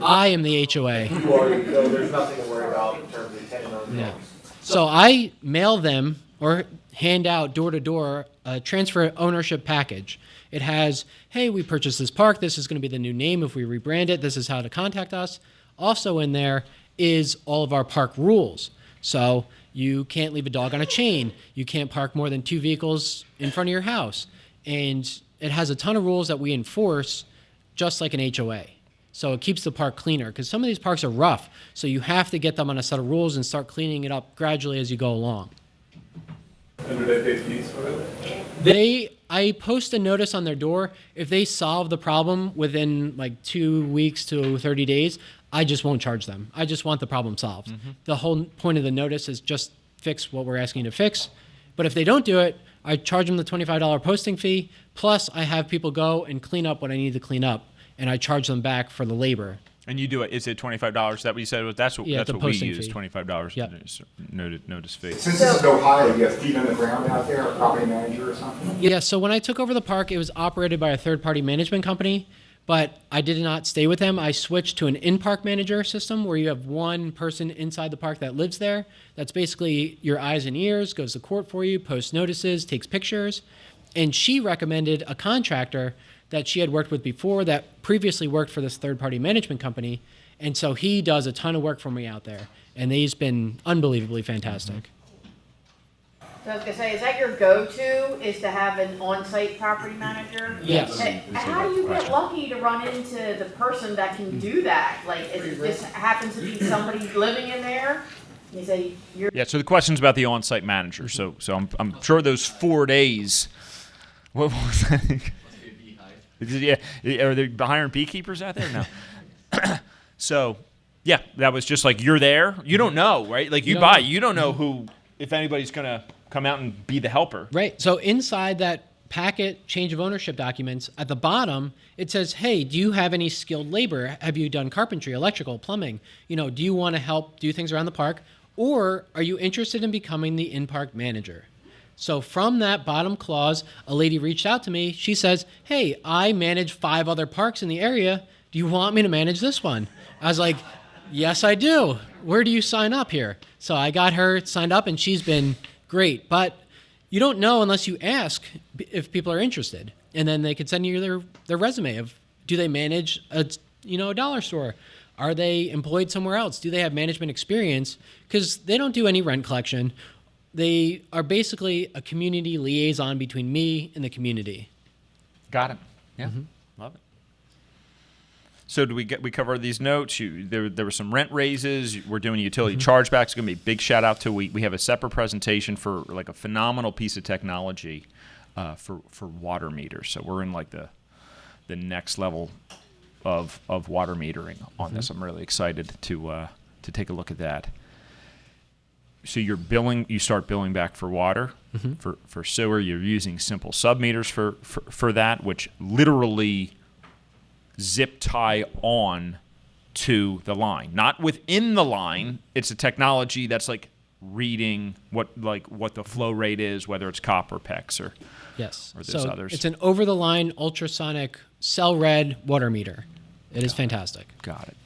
Speaker 4: I am the HOA.
Speaker 13: You are, so there's nothing to worry about in terms of tenant-owned homes.
Speaker 4: So I mail them or hand out door to door a transfer ownership package. It has, hey, we purchased this park. This is going to be the new name if we rebrand it. This is how to contact us. Also in there is all of our park rules. So you can't leave a dog on a chain. You can't park more than 2 vehicles in front of your house. And it has a ton of rules that we enforce just like an HOA. So it keeps the park cleaner because some of these parks are rough. So you have to get them on a set of rules and start cleaning it up gradually as you go along.
Speaker 12: And do they pay fees for it?
Speaker 4: I post a notice on their door. If they solve the problem within like 2 weeks to 30 days, I just won't charge them. I just want the problem solved. The whole point of the notice is just fix what we're asking you to fix. But if they don't do it, I charge them the $25 posting fee, plus I have people go and clean up what I need to clean up, and I charge them back for the labor.
Speaker 2: And you do it, is it $25 that we said? That's what we use, $25 notice fee.
Speaker 10: Since this is Ohio, you have feet on the ground out there, a property manager or something?
Speaker 4: Yeah, so when I took over the park, it was operated by a third-party management company, but I did not stay with them. I switched to an in-park manager system where you have one person inside the park that lives there. That's basically your eyes and ears, goes to court for you, posts notices, takes pictures. And she recommended a contractor that she had worked with before that previously worked for this third-party management company. And so he does a ton of work for me out there. And he's been unbelievably fantastic.
Speaker 15: So I was gonna say, is that your go-to, is to have an on-site property manager?
Speaker 4: Yes.
Speaker 15: How do you get lucky to run into the person that can do that? Like, is it just happens to be somebody living in there? You say you're.
Speaker 2: Yeah. So the question's about the on-site manager. So I'm sure those 4 days. What was that? Yeah. Are they hiring beekeepers out there? No. So, yeah, that was just like you're there. You don't know, right? Like you don't know who, if anybody's gonna come out and be the helper.
Speaker 4: Right. So inside that packet change of ownership documents, at the bottom, it says, hey, do you have any skilled labor? Have you done carpentry, electrical, plumbing? Do you want to help do things around the park? Or are you interested in becoming the in-park manager? So from that bottom clause, a lady reached out to me. She says, hey, I manage 5 other parks in the area. Do you want me to manage this one? I was like, yes, I do. Where do you sign up here? So I got her signed up, and she's been great. But you don't know unless you ask if people are interested. And then they could send you their resume of, do they manage a dollar store? Are they employed somewhere else? Do they have management experience? Because they don't do any rent collection. They are basically a community liaison between me and the community.
Speaker 2: Got it. Yeah. Love it. So we cover these notes? There were some rent raises. We're doing utility chargebacks. It's going to be a big shout out to. We have a separate presentation for like a phenomenal piece of technology for water meters. So we're in like the next level of water metering on this. I'm really excited to take a look at that. So you start billing back for water, for sewer. You're using simple submeters for that, which literally zip tie on to the line, not within the line. It's a technology that's like reading what the flow rate is, whether it's copper, PEX, or those others.
Speaker 4: It's an over-the-line ultrasonic cell read water meter. It is fantastic.
Speaker 2: Got it.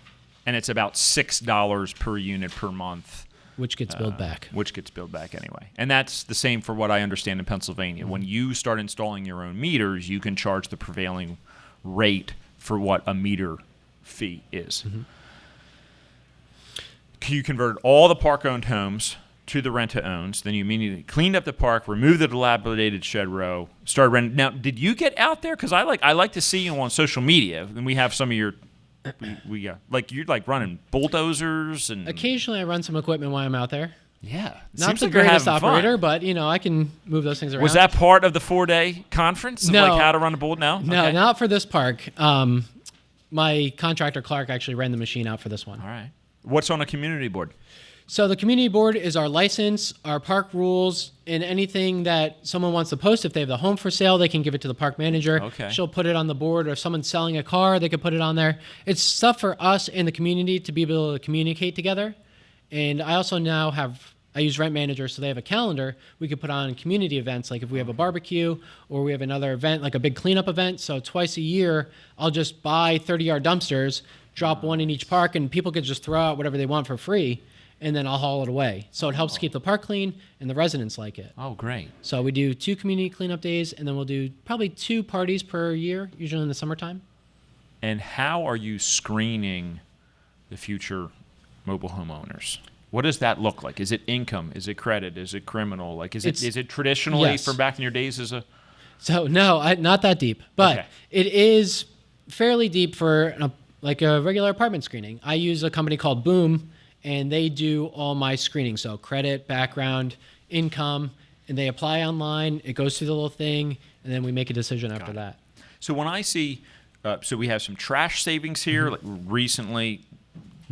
Speaker 2: And it's about $6 per unit per month.
Speaker 4: Which gets billed back.
Speaker 2: Which gets billed back anyway. And that's the same for what I understand in Pennsylvania. When you start installing your own meters, you can charge the prevailing rate for what a meter fee is. You converted all the park-owned homes to the rent-to-owns. Then you immediately cleaned up the park, removed the dilapidated shed row, started renting. Now, did you get out there? Because I like to see you on social media, and we have some of your you're like running bulldozers and.
Speaker 4: Occasionally, I run some equipment while I'm out there.
Speaker 2: Yeah,
Speaker 4: not the greatest operator, but I can move those things around.
Speaker 2: Was that part of the 4-day conference?
Speaker 4: No,
Speaker 2: like how to run a bull? No,
Speaker 4: no, not for this park. My contractor Clark actually ran the machine out for this one.
Speaker 2: All right. What's on a community board?
Speaker 4: So the community board is our license, our park rules, and anything that someone wants to post. If they have the home for sale, they can give it to the park manager.
Speaker 2: Okay.
Speaker 4: She'll put it on the board. Or if someone's selling a car, they could put it on there. It's stuff for us and the community to be able to communicate together. And I also now I use Rent Manager, so they have a calendar we could put on community events, like if we have a barbecue or we have another event, like a big cleanup event. So twice a year, I'll just buy 30-yard dumpsters, drop one in each park, and people could just throw out whatever they want for free, and then I'll haul it away. So it helps keep the park clean, and the residents like it.
Speaker 2: Oh, great.
Speaker 4: So we do 2 community cleanup days, and then we'll do probably 2 parties per year, usually in the summertime.
Speaker 2: And how are you screening the future mobile homeowners? What does that look like? Is it income? Is it credit? Is it criminal? Like, is it traditionally from back in your days as a?
Speaker 4: So no, not that deep, but it is fairly deep for a regular apartment screening. I use a company called Boom, and they do all my screening. So credit, background, income, and they apply online. It goes through the little thing, and then we make a decision after that.
Speaker 2: So when I see, so we have some trash savings here. Like recently,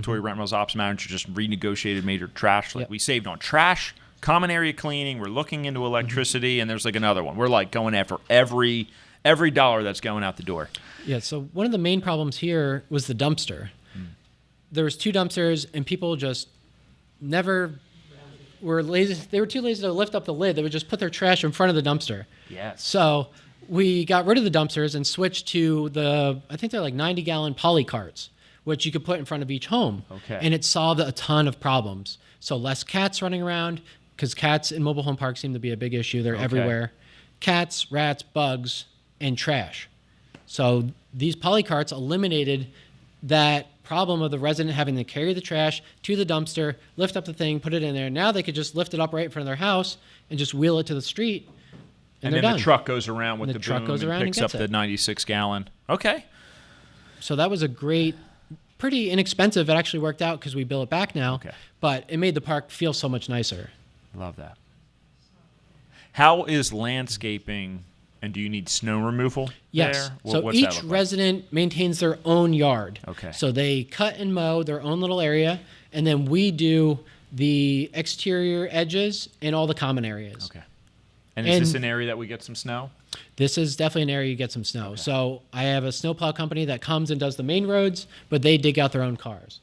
Speaker 2: Tory RentWell's ops manager just renegotiated major trash. Like we saved on trash, common area cleaning. We're looking into electricity, and there's like another one. We're like going after every dollar that's going out the door.
Speaker 4: Yeah. So one of the main problems here was the dumpster. There was 2 dumpsters, and people just never were lazy. They were too lazy to lift up the lid. They would just put their trash in front of the dumpster.
Speaker 2: Yes.
Speaker 4: So we got rid of the dumpsters and switched to I think they're like 90-gallon poly carts, which you could put in front of each home.
Speaker 2: Okay.
Speaker 4: And it solved a ton of problems. So less cats running around, because cats in mobile home parks seem to be a big issue. They're everywhere. Cats, rats, bugs, and trash. So these poly carts eliminated that problem of the resident having to carry the trash to the dumpster, lift up the thing, put it in there. Now they could just lift it up right in front of their house and just wheel it to the street, and they're
Speaker 2: then
Speaker 4: done.
Speaker 2: the truck goes around with
Speaker 4: And
Speaker 2: the
Speaker 4: truck
Speaker 2: boom
Speaker 4: goes
Speaker 2: and
Speaker 4: around and
Speaker 2: picks up
Speaker 4: gets
Speaker 2: the
Speaker 4: it.
Speaker 2: 96-gallon. Okay.
Speaker 4: So that was a great, pretty inexpensive. It actually worked out because we bill it back now.
Speaker 2: Okay.
Speaker 4: But it made the park feel so much nicer.
Speaker 2: Love that. How is landscaping, and do you need snow removal
Speaker 4: Yes.
Speaker 2: there?
Speaker 4: So
Speaker 2: What's that
Speaker 4: each
Speaker 2: look like?
Speaker 4: resident maintains their own yard.
Speaker 2: Okay.
Speaker 4: So they cut and mow their own little area, and then we do the exterior edges and all the common areas.
Speaker 2: Okay. And is this an area that we get some snow?
Speaker 4: This is definitely an area you get some snow. So I have a snowplow company that comes and does the main roads, but they dig out their own cars.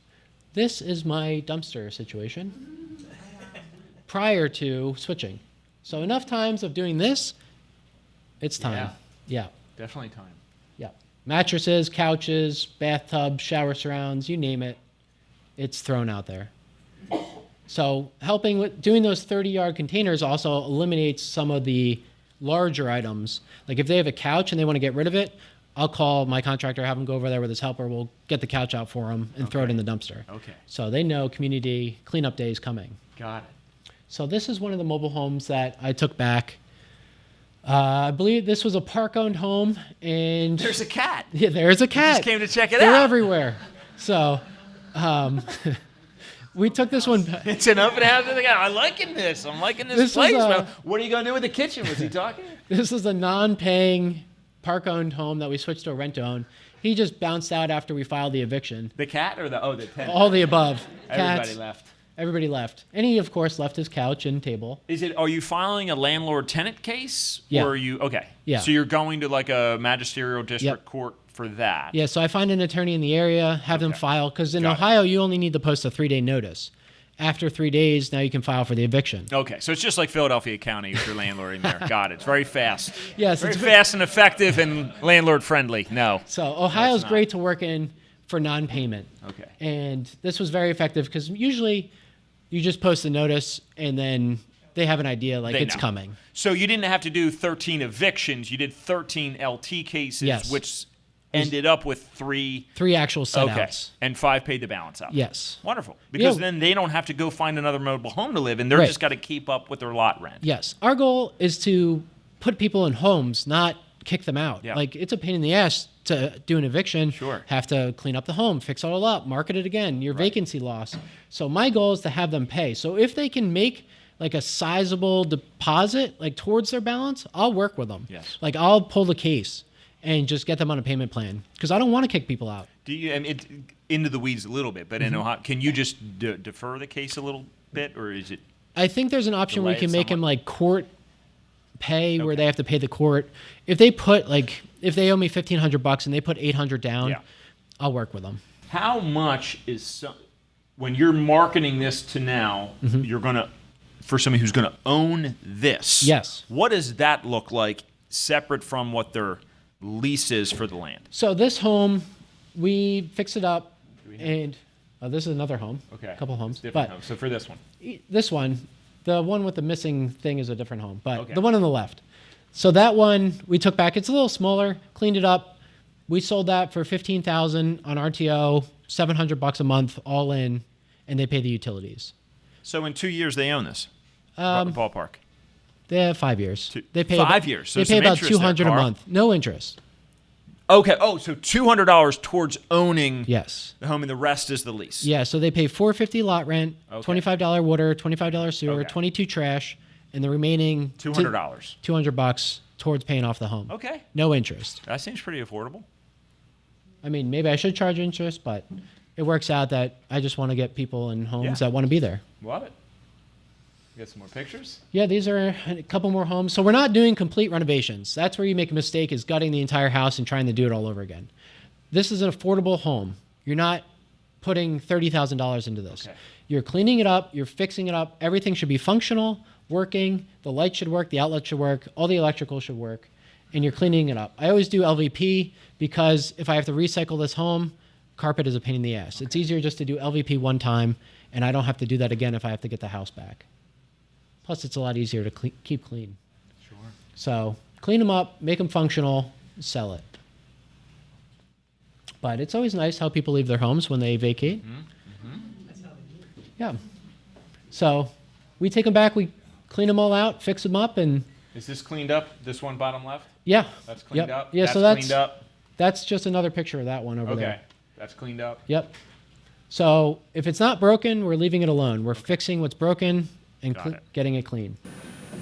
Speaker 4: This is my dumpster situation prior to switching. So enough times of doing this, it's time. Yeah.
Speaker 2: Definitely time.
Speaker 4: Yeah. Mattresses, couches, bathtub, shower surrounds, you name it, it's thrown out there. So helping with doing those 30-yard containers also eliminates some of the larger items. Like if they have a couch and they want to get rid of it, I'll call my contractor, have him go over there with his helper. We'll get the couch out for him and throw it in the dumpster.
Speaker 2: Okay.
Speaker 4: So they know community cleanup day is coming.
Speaker 2: Got it.
Speaker 4: So this is one of the mobile homes that I took back. I believe this was a park-owned home, and
Speaker 2: There's a cat.
Speaker 4: yeah, there's a cat.
Speaker 2: Just came to check it
Speaker 4: They're
Speaker 2: out.
Speaker 4: everywhere. So, we took this one.
Speaker 2: It's an open house. I'm liking this. I'm liking this
Speaker 4: This was,
Speaker 2: place. Well, what are you going to do with the kitchen? Was he talking?
Speaker 4: This is a non-paying park-owned home that we switched to a rent-to-own. He just bounced out after we filed the eviction.
Speaker 2: The cat or the tenant?
Speaker 4: All the above.
Speaker 2: Everybody
Speaker 4: Cats.
Speaker 2: left.
Speaker 4: Everybody left. And he, of course, left his couch and table.
Speaker 2: Are you filing a landlord-tenant case?
Speaker 4: Yeah.
Speaker 2: Or are you, okay.
Speaker 4: Yeah.
Speaker 2: So you're going to like a magisterial district
Speaker 4: Yep.
Speaker 2: court for that?
Speaker 4: Yeah, so I find an attorney in the area, have them file, because in
Speaker 2: Got it.
Speaker 4: Ohio, you only need to post a 3-day notice. After 3 days, now you can file for the eviction.
Speaker 2: Okay, so it's just like Philadelphia County with your landlord in there. Got it. It's very fast.
Speaker 4: Yes,
Speaker 2: very
Speaker 4: it's
Speaker 2: fast and effective and landlord-friendly. No.
Speaker 4: So Ohio's great to work in for non-payment.
Speaker 2: Okay.
Speaker 4: And this was very effective because usually you just post a notice and then they have an idea like
Speaker 2: They
Speaker 4: it's
Speaker 2: know.
Speaker 4: coming.
Speaker 2: So you didn't have to do 13 evictions. You did 13 LT cases,
Speaker 4: Yes.
Speaker 2: which ended up with 3
Speaker 4: actual set
Speaker 2: Okay.
Speaker 4: outs.
Speaker 2: And 5 paid the balance out.
Speaker 4: Yes.
Speaker 2: Wonderful. Because
Speaker 4: Yeah.
Speaker 2: then they don't have to go find another mobile home to live in. They're
Speaker 4: Right.
Speaker 2: just got to keep up with their lot rent.
Speaker 4: Yes. Our goal is to put people in homes, not kick them out.
Speaker 2: Yeah.
Speaker 4: Like it's a pain in the ass to do an eviction.
Speaker 2: Sure.
Speaker 4: Have to clean up the home, fix it all up, market it again, your vacancy loss. So my goal is to have them pay. So if they can make like a sizable deposit like towards their balance, I'll work with them.
Speaker 2: Yes.
Speaker 4: Like I'll pull the case and just get them on a payment plan because I don't want to kick people out.
Speaker 2: Do you? I mean, into the weeds a little bit, but in Ohio, can you just defer the case a little bit, or is it?
Speaker 4: I think there's an option where you
Speaker 2: Delay
Speaker 4: can
Speaker 2: it
Speaker 4: make them
Speaker 2: somewhat?
Speaker 4: like court pay where they have to pay the court. If they put like if they owe me $1,500 and they put $800 down,
Speaker 2: Yeah.
Speaker 4: I'll work with them.
Speaker 2: How much is when you're marketing this to now? You're gonna for somebody who's gonna own this.
Speaker 4: Yes.
Speaker 2: What does that look like separate from what their lease is for the land?
Speaker 4: So this home, we fix it up, and this is another home.
Speaker 2: Okay.
Speaker 4: A couple homes.
Speaker 2: Different
Speaker 4: But
Speaker 2: home. So for this one.
Speaker 4: this one, the one with the missing thing is a different home, but
Speaker 2: Okay.
Speaker 4: the one on the left. So that one we took back. It's a little smaller, cleaned it up. We sold that for $15,000 on RTO, $700 a month, all in, and they pay the utilities.
Speaker 2: So in 2 years they own this ballpark.
Speaker 4: They have 5 years. They pay
Speaker 2: 5 years. So
Speaker 4: they pay
Speaker 2: some
Speaker 4: about
Speaker 2: interest there,
Speaker 4: $200 a
Speaker 2: Carl.
Speaker 4: month. No interest.
Speaker 2: Okay. Oh, so $200 towards owning
Speaker 4: Yes.
Speaker 2: the home, and the rest is the lease.
Speaker 4: Yeah, so they pay $450 lot rent,
Speaker 2: Okay.
Speaker 4: $25 water, $25 sewer,
Speaker 2: Okay.
Speaker 4: 22 trash, and the remaining
Speaker 2: $200.
Speaker 4: $200 towards paying off the home.
Speaker 2: Okay.
Speaker 4: No interest.
Speaker 2: That seems pretty affordable.
Speaker 4: I mean, maybe I should charge interest, but it works out that I just want to get people in homes
Speaker 2: Yeah.
Speaker 4: that want to be there.
Speaker 2: Love it. Get some more pictures.
Speaker 4: Yeah, these are a couple more homes. So we're not doing complete renovations. That's where you make a mistake, is gutting the entire house and trying to do it all over again. This is an affordable home. You're not putting $30,000 into this.
Speaker 2: Okay.
Speaker 4: You're cleaning it up. You're fixing it up. Everything should be functional, working. The light should work. The outlet should work. All the electrical should work. And you're cleaning it up. I always do LVP because if I have to recycle this home, carpet is a pain in the ass. It's easier just to do LVP one time, and I don't have to do that again if I have to get the house back. Plus, it's a lot easier to keep clean.
Speaker 2: Sure.
Speaker 4: So clean them up, make them functional, sell it. But it's always nice how people leave their homes when they vacate. Yeah. So we take them back, we clean them all out, fix them up, and
Speaker 2: Is this cleaned up? This one bottom left?
Speaker 4: yeah.
Speaker 2: That's cleaned
Speaker 4: Yep.
Speaker 2: up?
Speaker 4: Yeah, so
Speaker 2: cleaned up?
Speaker 4: that's just another picture of that one over there.
Speaker 2: Okay. That's cleaned up?
Speaker 4: Yep. So if it's not broken, we're leaving it alone. We're fixing what's broken and getting it clean.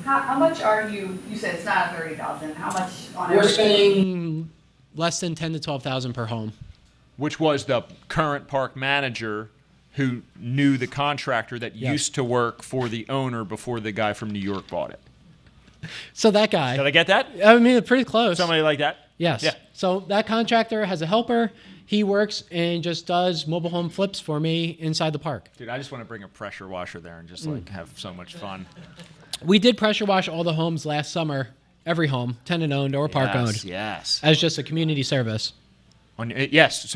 Speaker 15: How much are you said it's not 30,000, how much on
Speaker 4: We're
Speaker 15: everything?
Speaker 4: spending less than 10 to 12,000 per home.
Speaker 2: Which was the current park manager who knew the contractor that
Speaker 4: Yes.
Speaker 2: used to work for the owner before the guy from New York bought it.
Speaker 4: So that guy.
Speaker 2: Did I get that?
Speaker 4: I mean, pretty close.
Speaker 2: Somebody like that?
Speaker 4: Yes.
Speaker 2: Yeah.
Speaker 4: So that contractor has a helper. He works and just does mobile home flips for me inside the park.
Speaker 2: Dude, I just want to bring a pressure washer there and just like have so much fun.
Speaker 4: We did pressure wash all the homes last summer, every home, tenant owned or park owned.
Speaker 2: Yes.
Speaker 4: As just a community service.
Speaker 2: Yes.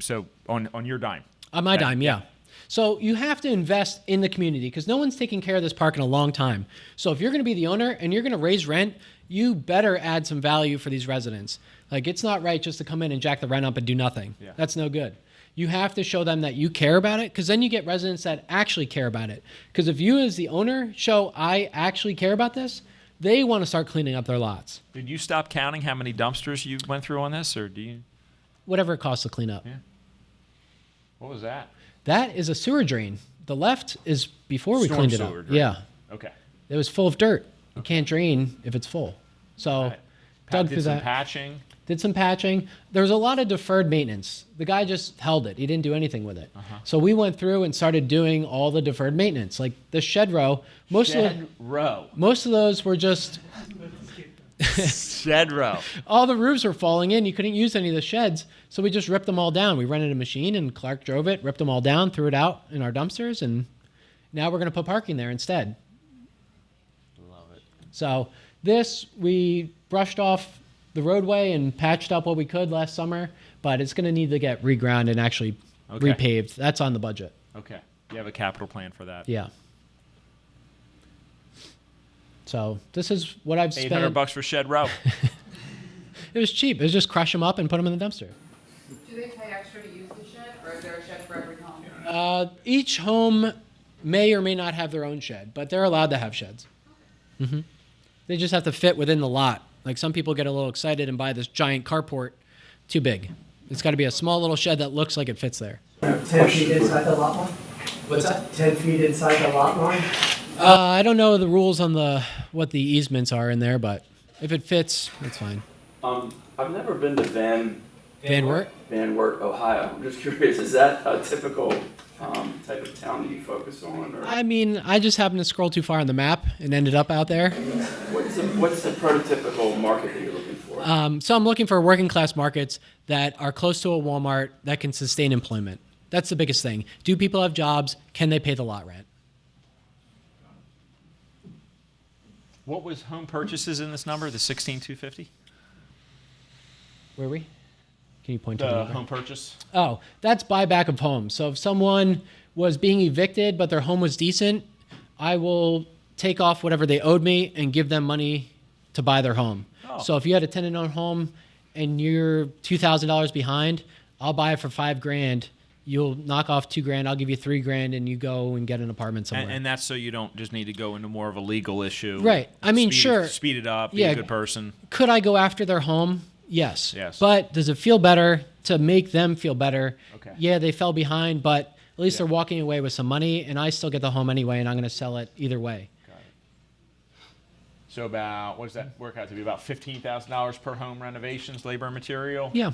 Speaker 2: So on your dime.
Speaker 4: On my
Speaker 2: Okay.
Speaker 4: dime, yeah. So you have to invest in the community because no one's taking care of this park in a long time. So if you're going to be the owner and you're going to raise rent, you better add some value for these residents. Like, it's not right just to come in and jack the rent up and do nothing.
Speaker 2: Yeah.
Speaker 4: That's no good. You have to show them that you care about it, because then you get residents that actually care about it. Because if you as the owner show I actually care about this, they want to start cleaning up their lots.
Speaker 2: Did you stop counting how many dumpsters you went through on this, or do you?
Speaker 4: Whatever it costs to clean up.
Speaker 2: Yeah. What was that?
Speaker 4: That is a sewer drain. The left is before we
Speaker 2: Storm
Speaker 4: cleaned it up.
Speaker 2: sewer drain.
Speaker 4: Yeah.
Speaker 2: Okay.
Speaker 4: It was full of dirt. You can't drain if it's full. So dug
Speaker 2: Did
Speaker 4: through
Speaker 2: some
Speaker 4: that.
Speaker 2: patching.
Speaker 4: Did some patching. There was a lot of deferred maintenance. The guy just held it. He didn't do anything with it. So we went through and started doing all the deferred maintenance, like the shed row. Most of those were just
Speaker 2: Shed row.
Speaker 4: all the roofs were falling in. You couldn't use any of the sheds, so we just ripped them all down. We rented a machine, and Clark drove it, ripped them all down, threw it out in our dumpsters, and now we're going to put parking there instead.
Speaker 2: Love it.
Speaker 4: So this, we brushed off the roadway and patched up what we could last summer, but it's going to need to get reground and actually repaved. That's on the budget.
Speaker 2: Okay. You have a capital plan for that.
Speaker 4: Yeah. So this is what I've spent.
Speaker 2: $800 for shed row.
Speaker 4: It was cheap. It was just crush them up and put them in the dumpster.
Speaker 15: Do they pay extra to use the shed, or is there a shed for every home?
Speaker 4: Each home may or may not have their own shed, but they're allowed to have sheds. They just have to fit within the lot. Like, some people get a little excited and buy this giant carport, too big. It's got to be a small little shed that looks like it fits there.
Speaker 5: 10 feet inside the lot line?
Speaker 11: What's that?
Speaker 5: 10 feet inside the lot line?
Speaker 4: I don't know the rules on what the easements are in there, but if it fits, it's fine.
Speaker 9: I've never been to
Speaker 4: Van Wert?
Speaker 9: Van Wert, Ohio. I'm just curious, is that a typical type of town that you focus on? Or
Speaker 4: I mean, I just happened to scroll too far on the map and ended up out there.
Speaker 9: what's the prototypical market that you're looking for?
Speaker 4: So I'm looking for working class markets that are close to a Walmart that can sustain employment. That's the biggest thing. Do people have jobs? Can they pay the lot rent?
Speaker 2: What was home purchases in this number? The 16,250?
Speaker 4: Where are we? Can you point to
Speaker 2: The
Speaker 4: the
Speaker 2: home purchase?
Speaker 4: Oh, that's buyback of homes. So if someone was being evicted but their home was decent, I will take off whatever they owed me and give them money to buy their home.
Speaker 2: Oh.
Speaker 4: So if you had a tenant-owned home and you're $2,000 behind, I'll buy it for $5,000. You'll knock off $2,000. I'll give you $3,000, and you go and get an apartment somewhere.
Speaker 2: And that's so you don't just need to go into more of a legal issue.
Speaker 4: Right. I mean,
Speaker 2: Speed-
Speaker 4: sure.
Speaker 2: Speed it up. Be
Speaker 4: Yeah.
Speaker 2: a good person.
Speaker 4: Could I go after their home? Yes.
Speaker 2: Yes.
Speaker 4: But does it feel better to make them feel better?
Speaker 2: Okay.
Speaker 4: Yeah, they fell behind, but at least they're walking away with some money, and I still get the home anyway, and I'm going to sell it either way.
Speaker 2: So about, what does that work out to be? About $15,000 per home renovations, labor and material?
Speaker 4: Yeah.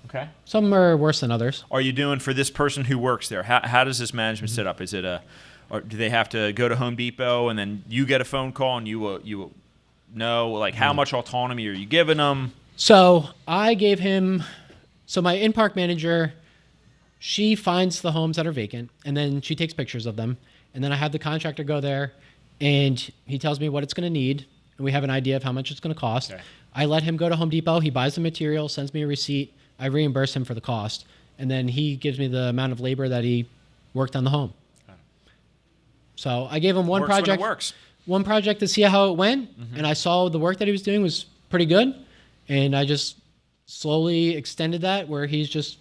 Speaker 2: Okay.
Speaker 4: Some are worse than others.
Speaker 2: Are you doing for this person who works there? How does this management set up? Is it or do they have to go to Home Depot and then you get a phone call and you will know, like, how much autonomy are you giving them?
Speaker 4: So I gave him, so my in-park manager, she finds the homes that are vacant, and then she takes pictures of them, and then I have the contractor go there, and he tells me what it's going to need, and we have an idea of how much it's going to cost.
Speaker 2: Okay.
Speaker 4: I let him go to Home Depot. He buys the material, sends me a receipt. I reimburse him for the cost, and then he gives me the amount of labor that he worked on the home. So I gave him one
Speaker 2: Works when it
Speaker 4: project.
Speaker 2: works.
Speaker 4: One project to see how it went, and I saw the work that he was doing was pretty good, and I just slowly extended that where he's just,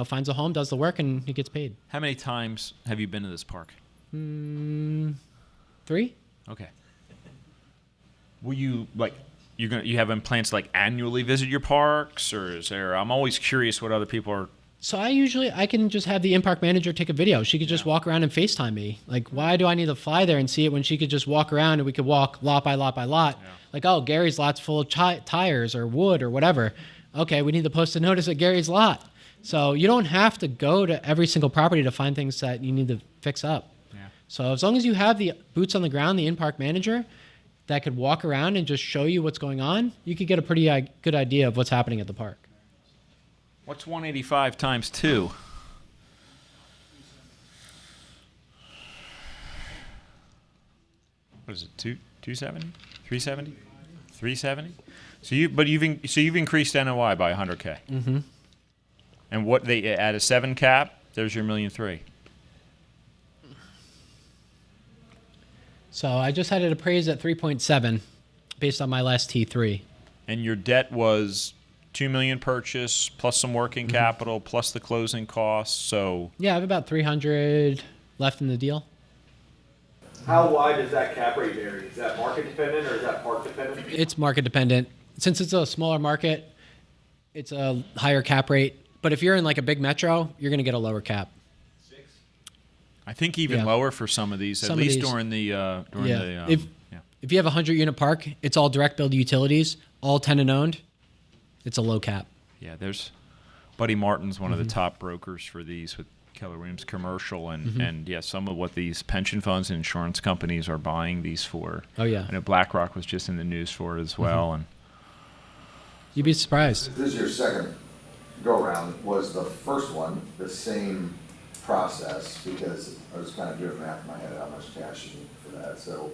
Speaker 4: finds a home, does the work, and he gets paid.
Speaker 2: How many times have you been to this park?
Speaker 4: 3.
Speaker 2: Okay. Will you you have plans to annually visit your parks, or is there? I'm always curious what other people are.
Speaker 4: So I can just have the in-park manager take a video. She could just walk around and FaceTime me. Like, why do I need to fly there and see it when she could just walk around and we could walk lot by lot by lot? Yeah. Like, oh, Gary's lot's full of tires or wood or whatever. Okay, we need to post a notice at Gary's lot. So you don't have to go to every single property to find things that you need to fix up. Yeah. So as long as you have the boots on the ground, the in-park manager that could walk around and just show you what's going on, you could get a pretty good idea of what's happening at the park.
Speaker 2: What's 185 times 2? What is it? 270? 370? 370? So you've increased NOI by 100K.
Speaker 4: Mm-hmm.
Speaker 2: And what they at a 7 cap, there's your $1.3 million.
Speaker 4: So I just had it appraised at 3.7 based on my last T3.
Speaker 2: And your debt was $2 million purchase plus some working capital plus the closing costs. So
Speaker 4: yeah, I have about 300 left in the deal.
Speaker 13: How wide does that cap rate vary? Is that market dependent or is that park dependent?
Speaker 4: It's market dependent. Since it's a smaller market, it's a higher cap rate. But if you're in a big metro, you're going to get a lower cap.
Speaker 2: I think even lower for some of these, at least during the
Speaker 4: if you have a 100-unit park, it's all direct build utilities, all tenant owned. It's a low cap.
Speaker 2: Yeah, there's Buddy Martin's one of the top brokers for these with Keller Williams Commercial, and some of what these pension funds and insurance companies are buying these for.
Speaker 4: Oh yeah,
Speaker 2: I know BlackRock was just in the news for it as well, and
Speaker 4: you'd be surprised.
Speaker 10: This is your second go around. Was the first one the same process? Because I was kind of doing math in my head how much cash you need for that. So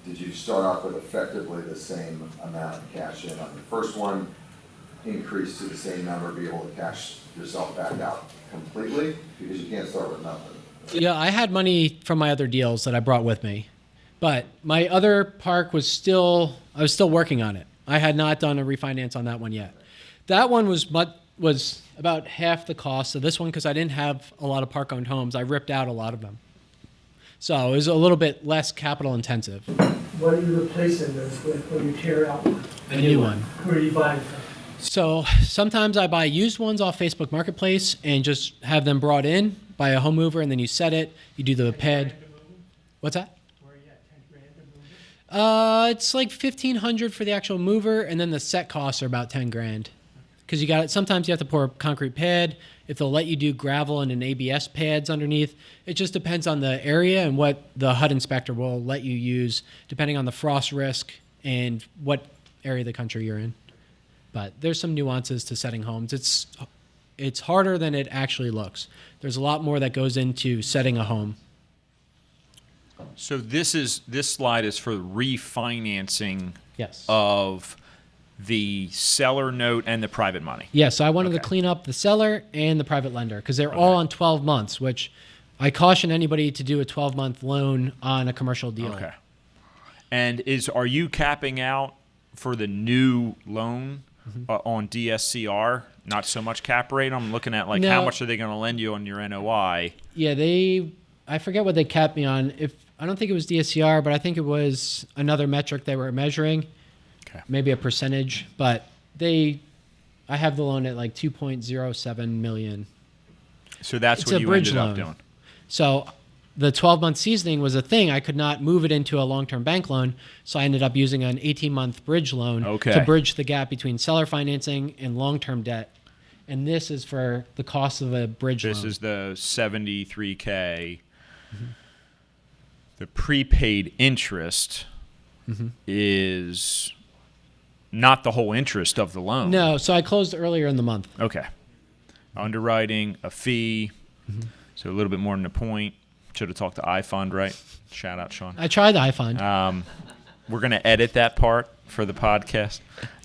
Speaker 10: did you start off with effectively the same amount of cash in on the first one, increase to the same number, be able to cash yourself back out completely? Because you can't start with nothing.
Speaker 4: Yeah, I had money from my other deals that I brought with me, but my other park I was still working on it. I had not done a refinance on that one yet. That one was about half the cost of this one because I didn't have a lot of park-owned homes. I ripped out a lot of them. So it was a little bit less capital intensive.
Speaker 5: What are you replacing those with when you tear out one?
Speaker 4: A new one.
Speaker 5: Where are you buying from?
Speaker 4: So sometimes I buy used ones off Facebook Marketplace and just have them brought in by a home mover, and then you set it, you do the ped. What's that?
Speaker 5: Where are you at, 10 grand to move it?
Speaker 4: It's like $1,500 for the actual mover, and then the set costs are about 10 grand. Because you got it. Sometimes you have to pour a concrete pad. If they'll let you do gravel and an ABS pads underneath, it just depends on the area and what the HUD inspector will let you use, depending on the frost risk and what area of the country you're in. But there's some nuances to setting homes. It's harder than it actually looks. There's a lot more that goes into setting a home.
Speaker 2: So this slide is for refinancing
Speaker 4: Yes.
Speaker 2: of the seller note and the private money.
Speaker 4: Yeah, so I wanted to clean up the seller and the private lender because they're all on 12 months, which I caution anybody to do a 12-month loan on a commercial deal.
Speaker 2: Okay. And are you capping out for the new loan on DSCR? Not so much cap rate. I'm looking at how much are they going to lend you on your NOI?
Speaker 4: Yeah, I forget what they capped me on. I don't think it was DSCR, but I think it was another metric they were measuring. Okay. Maybe a percentage, but I have the loan at like 2.07 million.
Speaker 2: So that's what you ended up doing.
Speaker 4: So the 12-month seasoning was a thing. I could not move it into a long-term bank loan, so I ended up using an 18-month bridge loan to bridge the gap between seller financing and long-term debt. And this is for the cost of a bridge loan.
Speaker 2: This is the $73K. The prepaid interest is not the whole interest of the loan.
Speaker 4: No, so I closed earlier in the month.
Speaker 2: Okay. Underwriting, a fee, so a little bit more than a point. Should have talked to iFund, right? Shout out, Sean.
Speaker 4: I tried the iFund.
Speaker 2: We're going to edit that part for the podcast.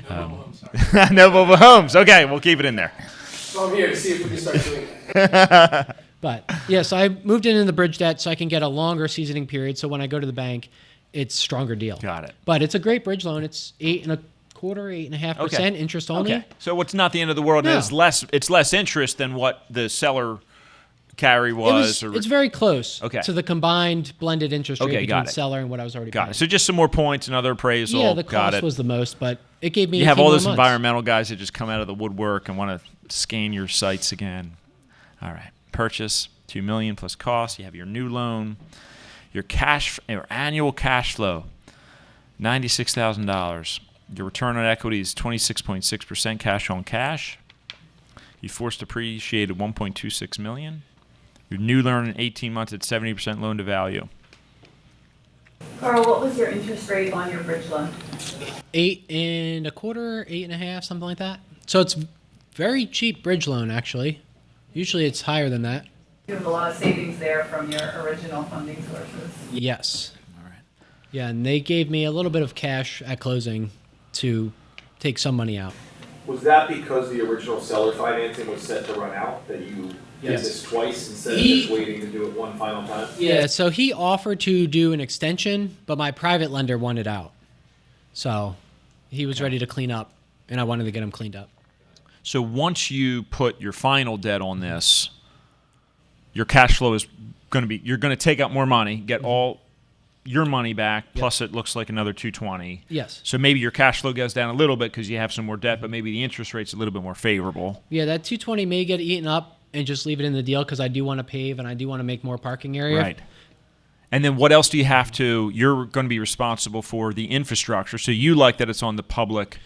Speaker 2: No mobile homes. Okay, we'll keep it in there.
Speaker 13: So I'm here to see if we can start doing it.
Speaker 4: But, yeah, so I moved into the bridge debt so I can get a longer seasoning period, so when I go to the bank, it's a stronger deal.
Speaker 2: Got it.
Speaker 4: But it's a great bridge loan. It's 8.25 8.25%, interest only.
Speaker 2: Okay. So it's not the end of the world.
Speaker 4: No.
Speaker 2: It's less interest than what the seller carry was.
Speaker 4: It's very close to the combined blended interest rate between
Speaker 2: got it.
Speaker 4: seller and what I was already
Speaker 2: Got
Speaker 4: paying.
Speaker 2: it. So just some more points, another appraisal.
Speaker 4: Yeah, the
Speaker 2: got
Speaker 4: cost
Speaker 2: it.
Speaker 4: was the most, but it gave me.
Speaker 2: You have
Speaker 4: 18
Speaker 2: all
Speaker 4: more
Speaker 2: those
Speaker 4: months.
Speaker 2: environmental guys that just come out of the woodwork and want to scan your sites again. All right. Purchase $2 million plus cost. You have your new loan, your annual cash flow, $96,000. Your return on equity is 26.6% cash on cash. You forced depreciated $1.26 million. Your new loan in 18 months at 70% loan to value.
Speaker 15: Carl, what was your interest rate on your bridge loan?
Speaker 4: 8.25%, 8.5%, something like that. So it's very cheap bridge loan, actually. Usually it's higher than that.
Speaker 16: You have a lot of savings there from your original funding sources.
Speaker 4: Yes. All right. Yeah, and they gave me a little bit of cash at closing to take some money out.
Speaker 13: Was that because the original seller financing was set to run out, that you did
Speaker 4: Yes.
Speaker 13: this twice instead of just waiting to do it one final time?
Speaker 4: Yeah, so he offered to do an extension, but my private lender wanted out. So he was ready to clean up, and I wanted to get him cleaned up.
Speaker 2: So once you put your final debt on this, your cash flow is going to be, you're going to take out more money, get all your money back, plus it looks like another 220.
Speaker 4: Yes.
Speaker 2: So maybe your cash flow goes down a little bit because you have some more debt, but maybe the interest rate's a little bit more favorable.
Speaker 4: Yeah, that 220 may get eaten up and just leave it in the deal because I do want to pave and I do want to make more parking area.
Speaker 2: Right. And then what else do you have to, you're going to be responsible for the infrastructure. So you like that it's on the public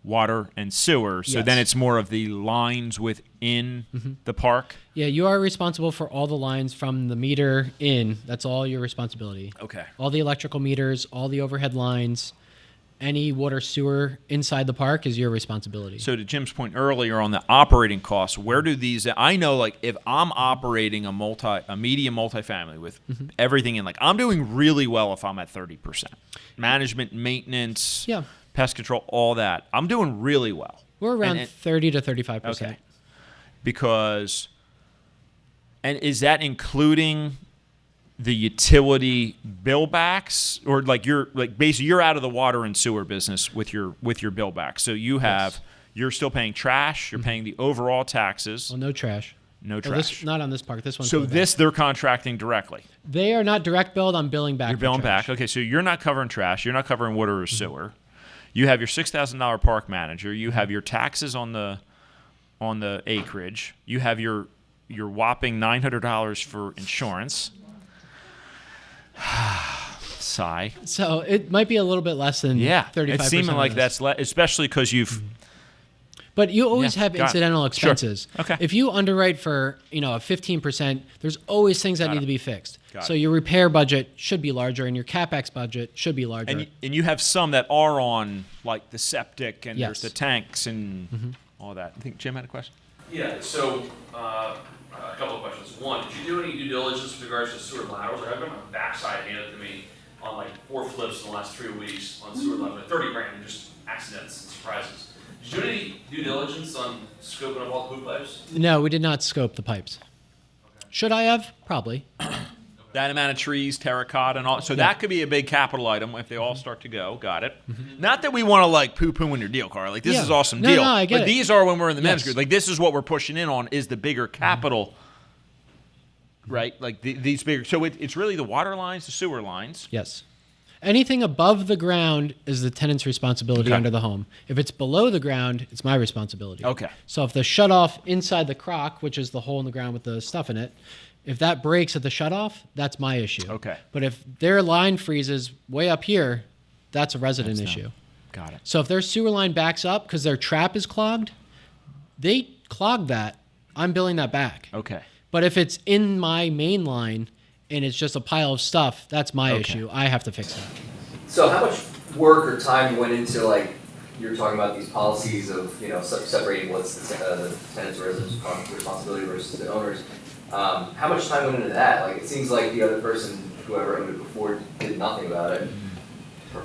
Speaker 2: water and sewer. So
Speaker 4: Yes.
Speaker 2: then it's more of the lines within the park.
Speaker 4: Yeah, you are responsible for all the lines from the meter in. That's all your responsibility.
Speaker 2: Okay.
Speaker 4: All the electrical meters, all the overhead lines, any water sewer inside the park is your responsibility.
Speaker 2: So to Jim's point earlier on the operating costs, where do these, I know like if I'm operating a medium multifamily with everything in, like I'm doing really well if I'm at 30%. Management, maintenance, pest control, all that. I'm doing really well.
Speaker 4: We're around 30 to 35%.
Speaker 2: Okay. Because, and is that including the utility bill backs, or like you're like basically you're out of the water and sewer business with your bill backs? So you have you're still paying trash, you're paying the overall taxes.
Speaker 4: Well, no trash.
Speaker 2: No
Speaker 4: Well,
Speaker 2: trash.
Speaker 4: not on this park. This one's
Speaker 2: So
Speaker 4: billed
Speaker 2: this they're contracting directly.
Speaker 4: They are not direct billed. I'm billing back.
Speaker 2: You're
Speaker 4: for
Speaker 2: billing
Speaker 4: trash.
Speaker 2: back. Okay, so you're not covering trash. You're not covering water or sewer. You have your $6,000 park manager. You have your taxes on the acreage. You have your whopping $900 for insurance. Sigh.
Speaker 4: So it might be a little bit less than 35%.
Speaker 2: It's seeming like that's especially because you've.
Speaker 4: But you always have
Speaker 2: got it.
Speaker 4: incidental
Speaker 2: Sure.
Speaker 4: expenses.
Speaker 2: Okay.
Speaker 4: If you underwrite for a 15%, there's always things that need to be fixed.
Speaker 2: Got
Speaker 4: So
Speaker 2: it.
Speaker 4: your repair budget should be larger, and your capex budget should be larger.
Speaker 2: And you have some that are on like the septic and
Speaker 4: Yes.
Speaker 2: there's the tanks and all that. I think Jim had a question.
Speaker 14: Yeah, so a couple of questions. One, did you do any due diligence with regards to sewer laterals? I've got my backside handed to me on like 4 flips in the last 3 weeks on sewer laterals, 30 grand, just accidents and surprises. Did you do any due diligence on scoping up all the hoop pipes?
Speaker 4: No, we did not scope the pipes. Should I have? Probably.
Speaker 2: That amount of trees, terracotta, and all. So that could be a big capital item if they all start to go. Got it. Not that we want to like poo-poo in your deal, Carl. Like this
Speaker 4: Yeah.
Speaker 2: is awesome
Speaker 4: No,
Speaker 2: deal.
Speaker 4: no, I get
Speaker 2: but
Speaker 4: it.
Speaker 2: these are when we're in the men's
Speaker 4: Yes.
Speaker 2: group. Like this is what we're pushing in on is the bigger capital. Right? Like these bigger. So it's really the water lines, the sewer lines.
Speaker 4: Yes. Anything above the ground is the tenant's responsibility
Speaker 2: Okay.
Speaker 4: under the home. If it's below the ground, it's my responsibility.
Speaker 2: Okay.
Speaker 4: So if the shutoff inside the crock, which is the hole in the ground with the stuff in it, if that breaks at the shutoff, that's my issue.
Speaker 2: Okay.
Speaker 4: But if their line freezes way up here, that's a resident
Speaker 2: That's
Speaker 4: issue.
Speaker 2: them. Got it.
Speaker 4: So if their sewer line backs up because their trap is clogged, they clog that. I'm billing that back.
Speaker 2: Okay.
Speaker 4: But if it's in my main line and it's just a pile of stuff, that's my
Speaker 2: Okay.
Speaker 4: issue. I have to fix it.
Speaker 17: So how much work or time went into, like, you're talking about these policies of, separating what's the tenant's or resident's responsibility versus the owner's. How much time went into that? Like, it seems like the other person, whoever owned it before, did nothing about it,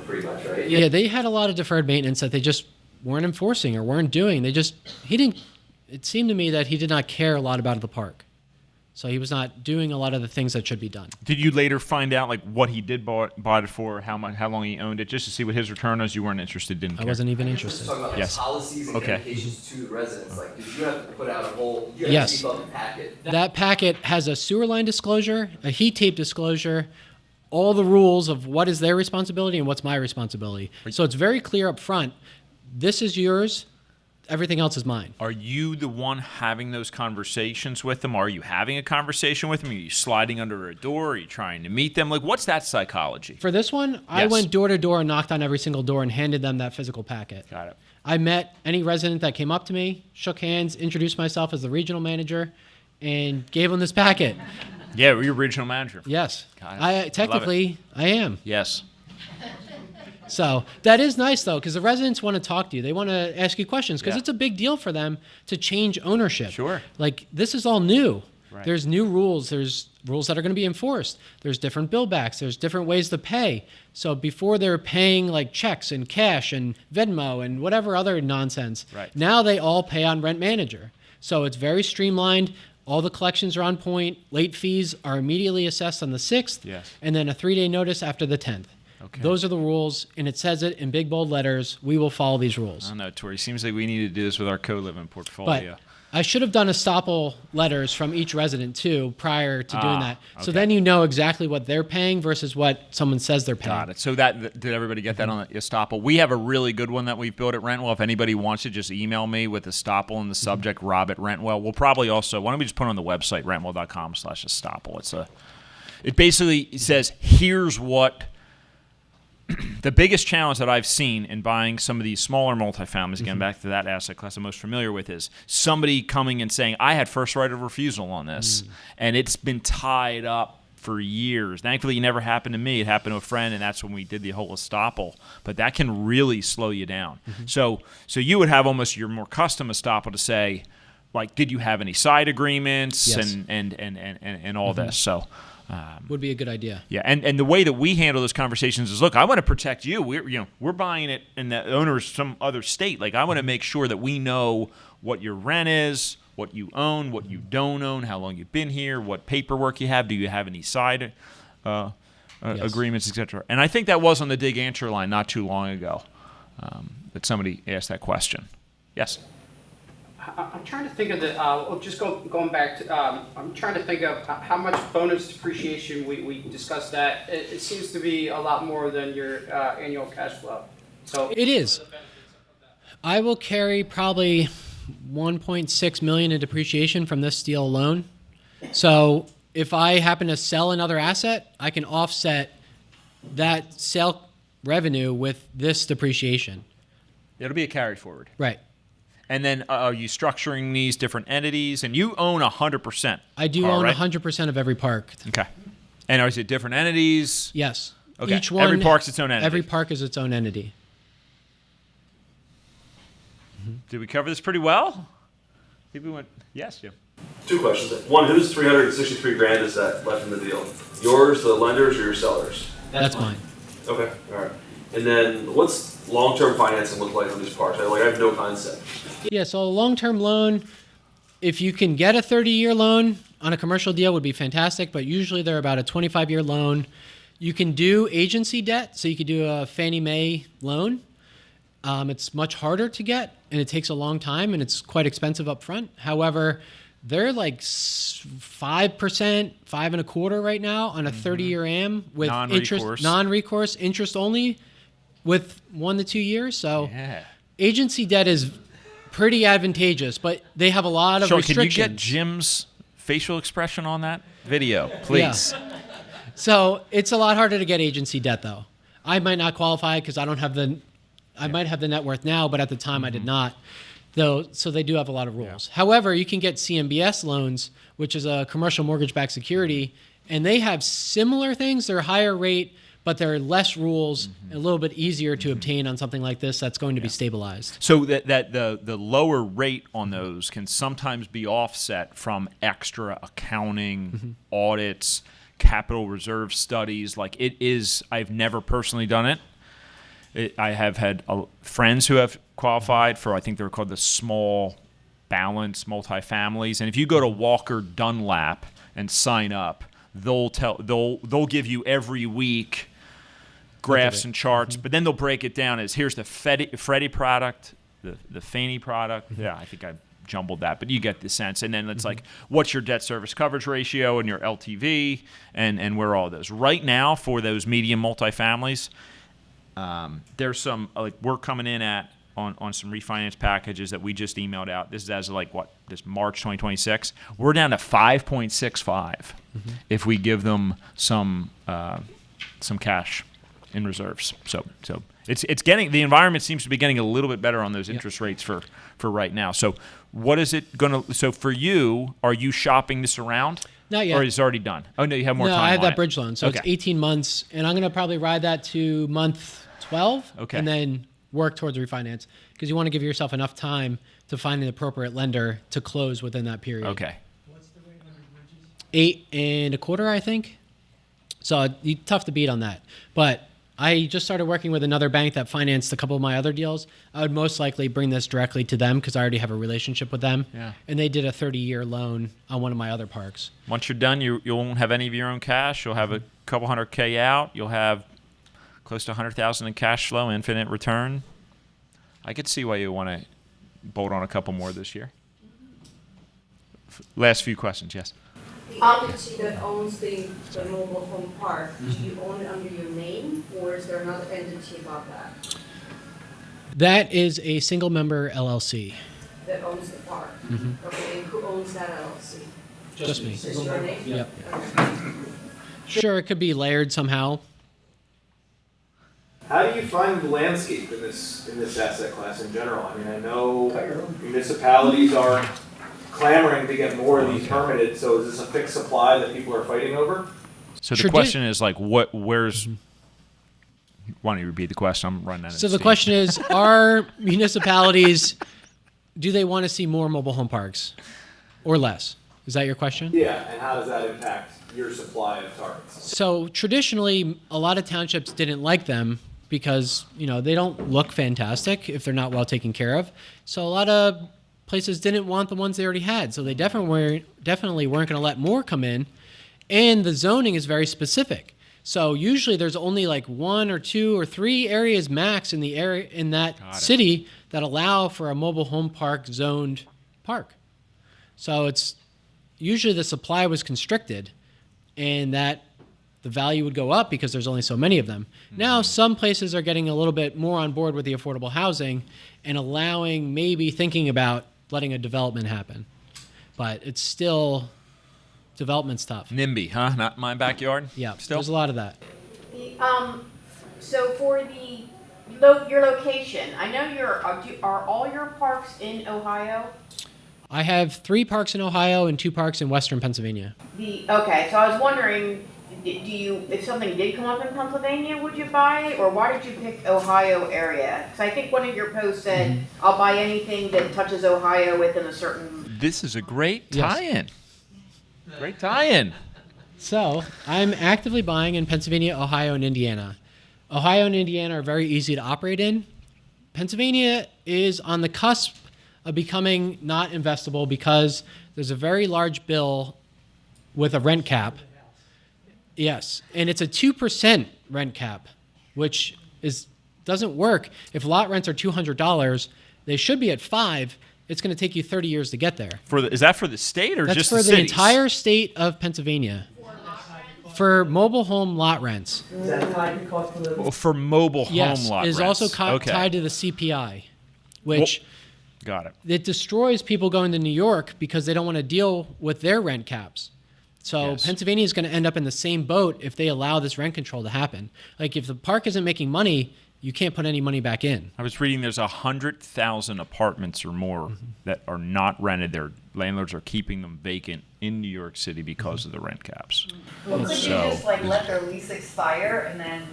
Speaker 17: pretty much, right?
Speaker 4: Yeah, they had a lot of deferred maintenance that they just weren't enforcing or weren't doing. It seemed to me that he did not care a lot about the park. So he was not doing a lot of the things that should be done.
Speaker 2: Did you later find out like what he did bought it for, how long he owned it, just to see what his return was? You weren't interested, didn't care.
Speaker 4: I wasn't even interested.
Speaker 17: Talking about
Speaker 2: Yes.
Speaker 17: policies and
Speaker 2: Okay.
Speaker 17: communications to the residents. Like, did you have to put out a whole? You
Speaker 4: Yes.
Speaker 17: Have to keep up a packet.
Speaker 4: That packet has a sewer line disclosure, a heat tape disclosure, all the rules of what is their responsibility and what's my responsibility. So it's very clear up front. This is yours. Everything else is mine.
Speaker 2: Are you the one having those conversations with them? Are you having a conversation with them? Are you sliding under a door? Are you trying to meet them? Like, what's that psychology?
Speaker 4: For this one, I
Speaker 2: Yes.
Speaker 4: went door to door and knocked on every single door and handed them that physical packet.
Speaker 2: Got it.
Speaker 4: I met any resident that came up to me, shook hands, introduced myself as the regional manager, and gave them this packet.
Speaker 2: Yeah, you're regional manager.
Speaker 4: Yes.
Speaker 2: Got it.
Speaker 4: Technically, I am.
Speaker 2: Yes.
Speaker 4: So that is nice, though, because the residents want to talk to you. They want to ask you questions because
Speaker 2: Yeah.
Speaker 4: it's a big deal for them to change ownership.
Speaker 2: Sure.
Speaker 4: Like, this is all new.
Speaker 2: Right.
Speaker 4: There's new rules. There's rules that are going to be enforced. There's different bill backs. There's different ways to pay. So before they're paying like checks and cash and Venmo and whatever other nonsense,
Speaker 2: Right.
Speaker 4: now they all pay on Rent Manager. So it's very streamlined. All the collections are on point. Late fees are immediately assessed on the 6th,
Speaker 2: Yes.
Speaker 4: and then a 3-day notice after the 10th.
Speaker 2: Okay.
Speaker 4: Those are the rules, and it says it in big bold letters. We will follow these
Speaker 2: I
Speaker 4: rules.
Speaker 2: don't know, Tori. Seems like we need to do this with our co-living portfolio.
Speaker 4: But I should have done estoppel letters from each resident too prior to doing that. So
Speaker 2: okay.
Speaker 4: then you know exactly what they're paying versus what someone says they're paying.
Speaker 2: Got it. So did everybody get that on the estoppel? We have a really good one that we've built at RentWell. If anybody wants to, just email me with estoppel in the subject, Rob at RentWell. We'll probably also, why don't we just put it on the website, rentwell.com/estoppel. It basically says, here's what the biggest challenge that I've seen in buying some of these smaller multifamilies, again, back to that asset class I'm most familiar with, is somebody coming and saying, I had first right of refusal on this, and it's been tied up for years. Thankfully, it never happened to me. It happened to a friend, and that's when we did the whole estoppel. But that can really slow you down. So you would have almost your more custom estoppel to say, like, did you have any side agreements
Speaker 4: Yes.
Speaker 2: and all this? So.
Speaker 4: Would be a good idea.
Speaker 2: Yeah, and the way that we handle those conversations is, look, I want to protect you. We're buying it in the owner's some other state. Like, I want to make sure that we know what your rent is, what you own, what you don't own, how long you've been here, what paperwork you have. Do you have any side agreements, etc.? And I think that was on the Dig Answer line not too long ago that somebody asked that question. Yes.
Speaker 11: I'm trying to think of the, going back to, I'm trying to think of how much bonus depreciation we discussed that. It seems to be a lot more than your annual cash flow. So
Speaker 4: It is. I will carry probably $1.6 million in depreciation from this deal alone. So if I happen to sell another asset, I can offset that sale revenue with this depreciation.
Speaker 2: It'll be a carry forward.
Speaker 4: Right.
Speaker 2: And then are you structuring these different entities? And you own 100%.
Speaker 4: I do
Speaker 2: Karl,
Speaker 4: own
Speaker 2: right?
Speaker 4: 100% of every park.
Speaker 2: Okay. And is it different entities?
Speaker 4: Yes.
Speaker 2: Okay.
Speaker 4: Each one,
Speaker 2: every park's its own entity.
Speaker 4: Every park is its own entity.
Speaker 2: Did we cover this pretty well? I think we went, yes, Jim.
Speaker 14: 2 questions. One, whose 363 grand is that left in the deal? Yours, the lenders, or your sellers?
Speaker 4: That's mine.
Speaker 14: Okay, all right. And then what's long-term financing look like on these parks? I have no concept.
Speaker 4: Yeah, so a long-term loan, if you can get a 30-year loan on a commercial deal would be fantastic, but usually they're about a 25-year loan. You can do agency debt, so you could do a Fannie Mae loan. It's much harder to get, and it takes a long time, and it's quite expensive up front. However, they're like 5%, 5.25% right now on a 30-year AM with non-recourse, interest only, with 1 to 2 years. So agency debt is pretty advantageous, but they have a lot of restrictions.
Speaker 2: Can you get Jim's facial expression on that video, please?
Speaker 4: Yeah. So it's a lot harder to get agency debt, though. I might not qualify because I don't have I might have the net worth now, but at the time I did not. Though, so they do have a lot of rules. However, you can get CMBS loans, which is a commercial mortgage-backed security, and they have similar things. They're a higher rate, but there are less rules, a little bit easier to obtain on something like this that's going to be stabilized.
Speaker 2: So that the lower rate on those can sometimes be offset from extra accounting, audits, capital reserve studies. Like it is, I've never personally done it. I have had friends who have qualified for, I think they're called the small balance multifamilies. And if you go to Walker Dunlap, and sign up, they'll give you every week graphs and charts, but then they'll break it down as here's the Freddie product, the Fannie product. Yeah, I think I jumbled that, but you get the sense. And then it's like, what's your debt service coverage ratio and your LTV, and where are all those. Right now, for those medium multifamilies, there's some, like, we're coming in on some refinance packages that we just emailed out. This is as of this March 2026. We're down to 5.65 if we give them some cash in reserves. So it's getting, the environment seems to be getting a little bit better on those interest rates for right now. So what is it going to, so for you, are you shopping this around?
Speaker 4: Not yet.
Speaker 2: Or is it already done? Oh, no, you have more time
Speaker 4: No, I have
Speaker 2: on
Speaker 4: that
Speaker 2: it.
Speaker 4: bridge loan. So it's 18 months, and I'm going to probably ride that to month 12 and then work towards refinance, because you want to give yourself enough time to find an appropriate lender to close within that period.
Speaker 2: Okay.
Speaker 4: 8.25%, I think. So tough to beat on that. But I just started working with another bank that financed a couple of my other deals. I would most likely bring this directly to them because I already have a relationship with them.
Speaker 2: Yeah.
Speaker 4: And they did a 30-year loan on one of my other parks.
Speaker 2: Once you're done, you won't have any of your own cash. You'll have a couple $100K out. You'll have close to $100,000 in cash flow, infinite return. I could see why you want to bolt on a couple more this year. Last few questions, yes.
Speaker 18: The entity that owns the mobile home park, do you own it under your name, or is there another entity above that
Speaker 4: That is a single-member LLC.
Speaker 18: that owns the park? Okay, and who owns that LLC?
Speaker 4: Just me.
Speaker 18: Is your name?
Speaker 4: Yep.
Speaker 18: Okay.
Speaker 4: Sure, it could be layered somehow.
Speaker 13: How do you find the landscape in this asset class in general? I mean, I know municipalities are clamoring to get more of these permitted, so is this a fixed supply that people are fighting over?
Speaker 2: So the question is, like, where's... Why don't you repeat the question? I'm running out of
Speaker 4: So the question is, are municipalities, do they want to see more mobile home parks or less? Is that your question?
Speaker 13: Yeah, and how does that impact your supply of targets?
Speaker 4: So traditionally, a lot of townships didn't like them because, they don't look fantastic if they're not well taken care of. So a lot of places didn't want the ones they already had. So they definitely weren't going to let more come in. And the zoning is very specific. So usually there's only like 1 or 2 or 3 areas max in the area in that city that allow for a mobile home park zoned park. So it's usually the supply was constricted, and that the value would go up because there's only so many of them. Now some places are getting a little bit more on board with the affordable housing and allowing, maybe thinking about letting a development happen. But it's still, development's tough.
Speaker 2: NIMBY, huh? Not my backyard?
Speaker 4: Yeah,
Speaker 2: Still?
Speaker 4: there's a lot of that.
Speaker 15: So for your location, I know are all your parks in Ohio?
Speaker 4: I have 3 parks in Ohio and 2 parks in western Pennsylvania.
Speaker 15: Okay, so I was wondering, if something did come up in Pennsylvania, would you buy it, or why did you pick Ohio area? Because I think one of your posts said, I'll buy anything that touches Ohio within a certain...
Speaker 2: This is a great tie-in. Great tie-in.
Speaker 4: So I'm actively buying in Pennsylvania, Ohio, and Indiana. Ohio and Indiana are very easy to operate in. Pennsylvania is on the cusp of becoming not investable because there's a very large bill with a rent cap. Yes, and it's a 2% rent cap, which doesn't work. If lot rents are $200, they should be at $5. It's going to take you 30 years to get there.
Speaker 2: Is that for the state or
Speaker 4: That's
Speaker 2: just
Speaker 4: for the
Speaker 2: cities?
Speaker 4: entire state of Pennsylvania. For mobile home lot rents.
Speaker 5: Is that tied to cost of living?
Speaker 2: Well, for mobile home lot
Speaker 4: It is
Speaker 2: rents.
Speaker 4: also
Speaker 2: Okay.
Speaker 4: tied to the CPI, which
Speaker 2: got it.
Speaker 4: It destroys people going to New York because they don't want to deal with their rent caps. So Pennsylvania is going to end up in the same boat if they allow this rent control to happen. Like if the park isn't making money, you can't put any money back in.
Speaker 2: I was reading there's 100,000 apartments or more that are not rented. Their landlords are keeping them vacant in New York City because of the rent caps.
Speaker 16: Well, could you just let their lease expire and then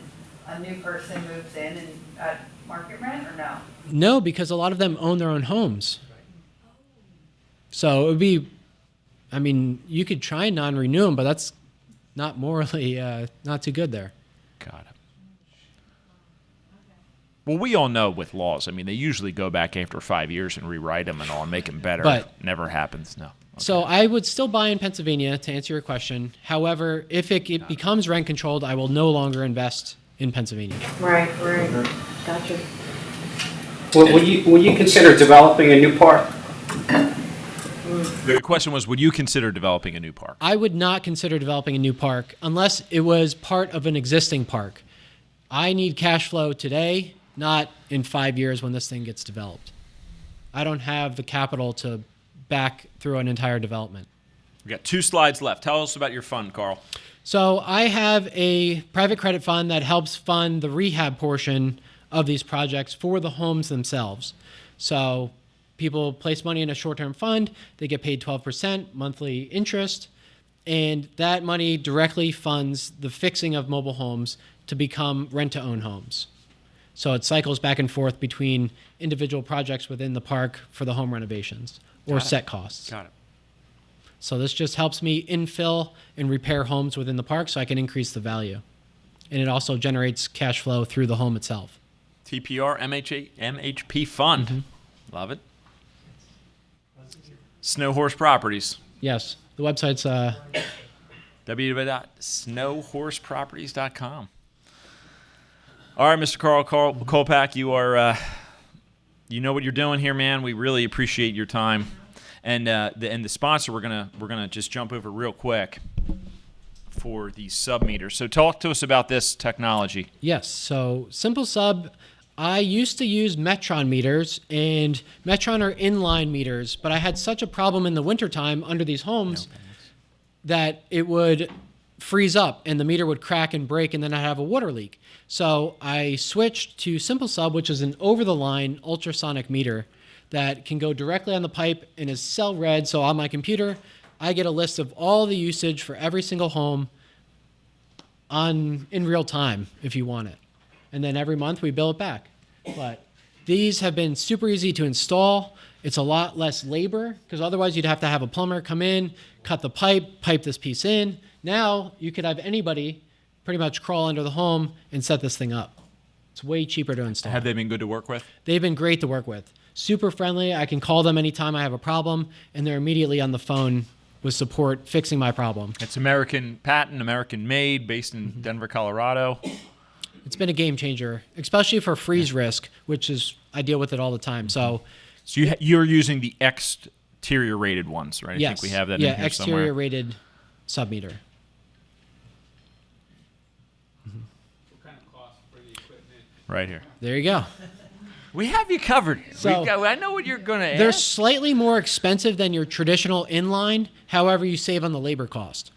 Speaker 16: a new person moves in and at market rent, or no?
Speaker 4: No, because a lot of them own their own homes. So it would be, you could try and non-renew them, but that's not morally not too good there.
Speaker 2: Got it. Well, we all know with laws, they usually go back after 5 years and rewrite them and all and make them better.
Speaker 4: But
Speaker 2: never happens, no.
Speaker 4: So I would still buy in Pennsylvania, to answer your question. However, if it becomes rent controlled, I will no longer invest in Pennsylvania.
Speaker 15: Right. Gotcha.
Speaker 11: Will you consider developing a new park?
Speaker 2: The question was, would you consider developing a new park?
Speaker 4: I would not consider developing a new park unless it was part of an existing park. I need cash flow today, not in 5 years when this thing gets developed. I don't have the capital to back through an entire development.
Speaker 2: We got 2 slides left. Tell us about your fund, Karl.
Speaker 4: So I have a private credit fund that helps fund the rehab portion of these projects for the homes themselves. So people place money in a short-term fund, they get paid 12% monthly interest, and that money directly funds the fixing of mobile homes to become rent-to-own homes. So it cycles back and forth between individual projects within the park for the home renovations or set costs.
Speaker 2: Got it.
Speaker 4: So this just helps me infill and repair homes within the park so I can increase the value. And it also generates cash flow through the home itself.
Speaker 2: TPR MHP Fund. Love it. Snow Horse Properties.
Speaker 4: Yes. The website's
Speaker 2: www.snowhorseproperties.com. All right, Mr. Karl Kulpak, you are, you know what you're doing here, man. We really appreciate your time, and the sponsor we're gonna just jump over real quick for the sub meters. So talk to us about this technology.
Speaker 4: Yes. So Simple Sub, I used to use Metron meters, and Metron are inline meters, but I had such a problem in the wintertime under these homes that it would freeze up and the meter would crack and break, and then I'd have a water leak. So I switched to Simple Sub, which is an over-the-line ultrasonic meter that can go directly on the pipe and is cell read. So on my computer, I get a list of all the usage for every single home in real time if you want it. And then every month we bill it back. But these have been super easy to install. It's a lot less labor because otherwise you'd have to have a plumber come in, cut the pipe this piece in. Now you could have anybody pretty much crawl under the home and set this thing up. It's way cheaper to install.
Speaker 2: Have they been good to work with?
Speaker 4: They've been great to work with. Super friendly. I can call them anytime I have a problem, and they're immediately on the phone with support fixing my problem.
Speaker 2: It's American patent, American made, based in Denver, Colorado.
Speaker 4: It's been a game changer, especially for freeze risk, which is I deal with it all the time. So
Speaker 2: you're using the exterior rated ones, right?
Speaker 4: Yes.
Speaker 2: I think we have that in here
Speaker 4: exterior
Speaker 2: somewhere.
Speaker 4: rated sub-meter.
Speaker 9: What kind of cost for the equipment?
Speaker 2: Right here.
Speaker 4: There you go.
Speaker 2: We have you covered.
Speaker 4: So
Speaker 2: I know what you're going to
Speaker 4: they're
Speaker 2: ask.
Speaker 4: slightly more expensive than your traditional inline. However, you save on the labor cost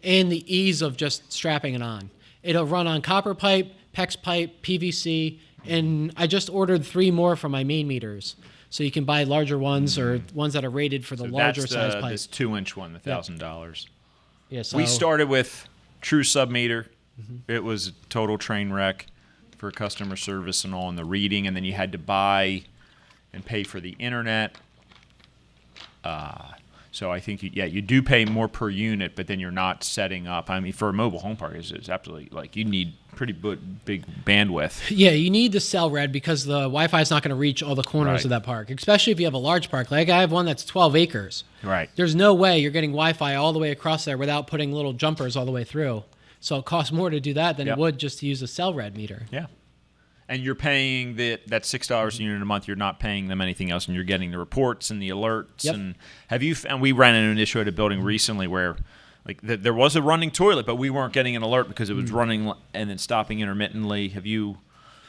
Speaker 4: and the ease of just strapping it on. It'll run on copper pipe, PEX pipe, PVC, and I just ordered 3 more for my main meters. So you can buy larger ones or ones that are rated for the larger size pipe.
Speaker 2: This 2-inch one, the $1,000.
Speaker 4: Yeah, so
Speaker 2: we started with true sub-meter. It was a total train wreck for customer service and all in the reading, and then you had to buy and pay for the internet. So I think, you do pay more per unit, but then you're not setting up. I mean, for a mobile home park, it's absolutely, like, you need pretty big bandwidth.
Speaker 4: Yeah, you need the cell read because the Wi-Fi is not going to reach all the corners
Speaker 2: Right.
Speaker 4: of that park, especially if you have a large park. Like I have one that's 12 acres.
Speaker 2: Right.
Speaker 4: There's no way you're getting Wi-Fi all the way across there without putting little jumpers all the way through. So it costs more to do that than it would just to use a cell read meter.
Speaker 2: Yeah. And you're paying that $6 a unit a month. You're not paying them anything else, and you're getting the reports and the alerts.
Speaker 4: Yep.
Speaker 2: And and we ran into an issue at a building recently where, like, there was a running toilet, but we weren't getting an alert because it was running and then stopping intermittently. Have you?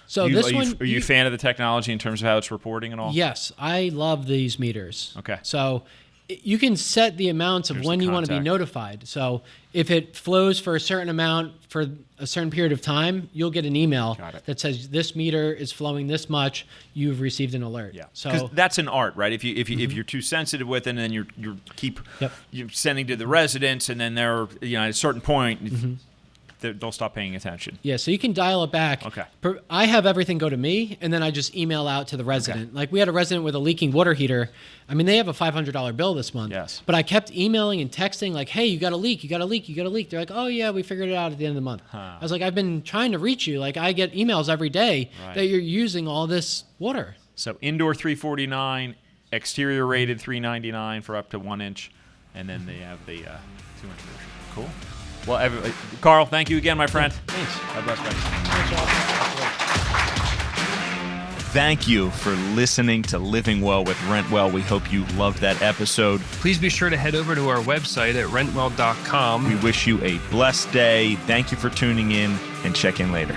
Speaker 4: So
Speaker 2: are you a fan of the technology in terms of how it's reporting and all?
Speaker 4: Yes, I love these meters.
Speaker 2: Okay.
Speaker 4: So you can set the amounts of when you want to be notified. So if it flows for a certain amount for a certain period of time, you'll get an email that says this meter is flowing this much. You've received an alert. Yeah.
Speaker 2: Because
Speaker 4: So
Speaker 2: that's an art, right? If you're too sensitive with it, and then you're sending to the residents, and then they're at a certain point, they'll stop paying attention.
Speaker 4: yeah, so you can dial it back.
Speaker 2: Okay.
Speaker 4: I have everything go to me, and then I just email out to the resident. Like we had a resident with a leaking water heater. I mean, they have a $500 bill this month.
Speaker 2: Yes.
Speaker 4: But I kept emailing and texting like, hey, you got a leak, you got a leak, you got a leak. They're like, oh, yeah, we figured it out at the end of the month. I was like, I've been trying to reach you. Like I get emails every day
Speaker 2: Right.
Speaker 4: that you're using all this water.
Speaker 2: So indoor 349, exterior rated $399 for up to 1 inch, and then they have the 2 inch version. Cool. Well, Karl, thank you again, my friend.
Speaker 4: Thanks.
Speaker 2: God bless, buddy.
Speaker 4: Thanks, Rob.
Speaker 7: Thank you for listening to Living Well with RentWell. We hope you loved that episode.
Speaker 1: Please be sure to head over to our website at rentwell.com.
Speaker 7: We wish you a blessed day. Thank you for tuning in, and check in later.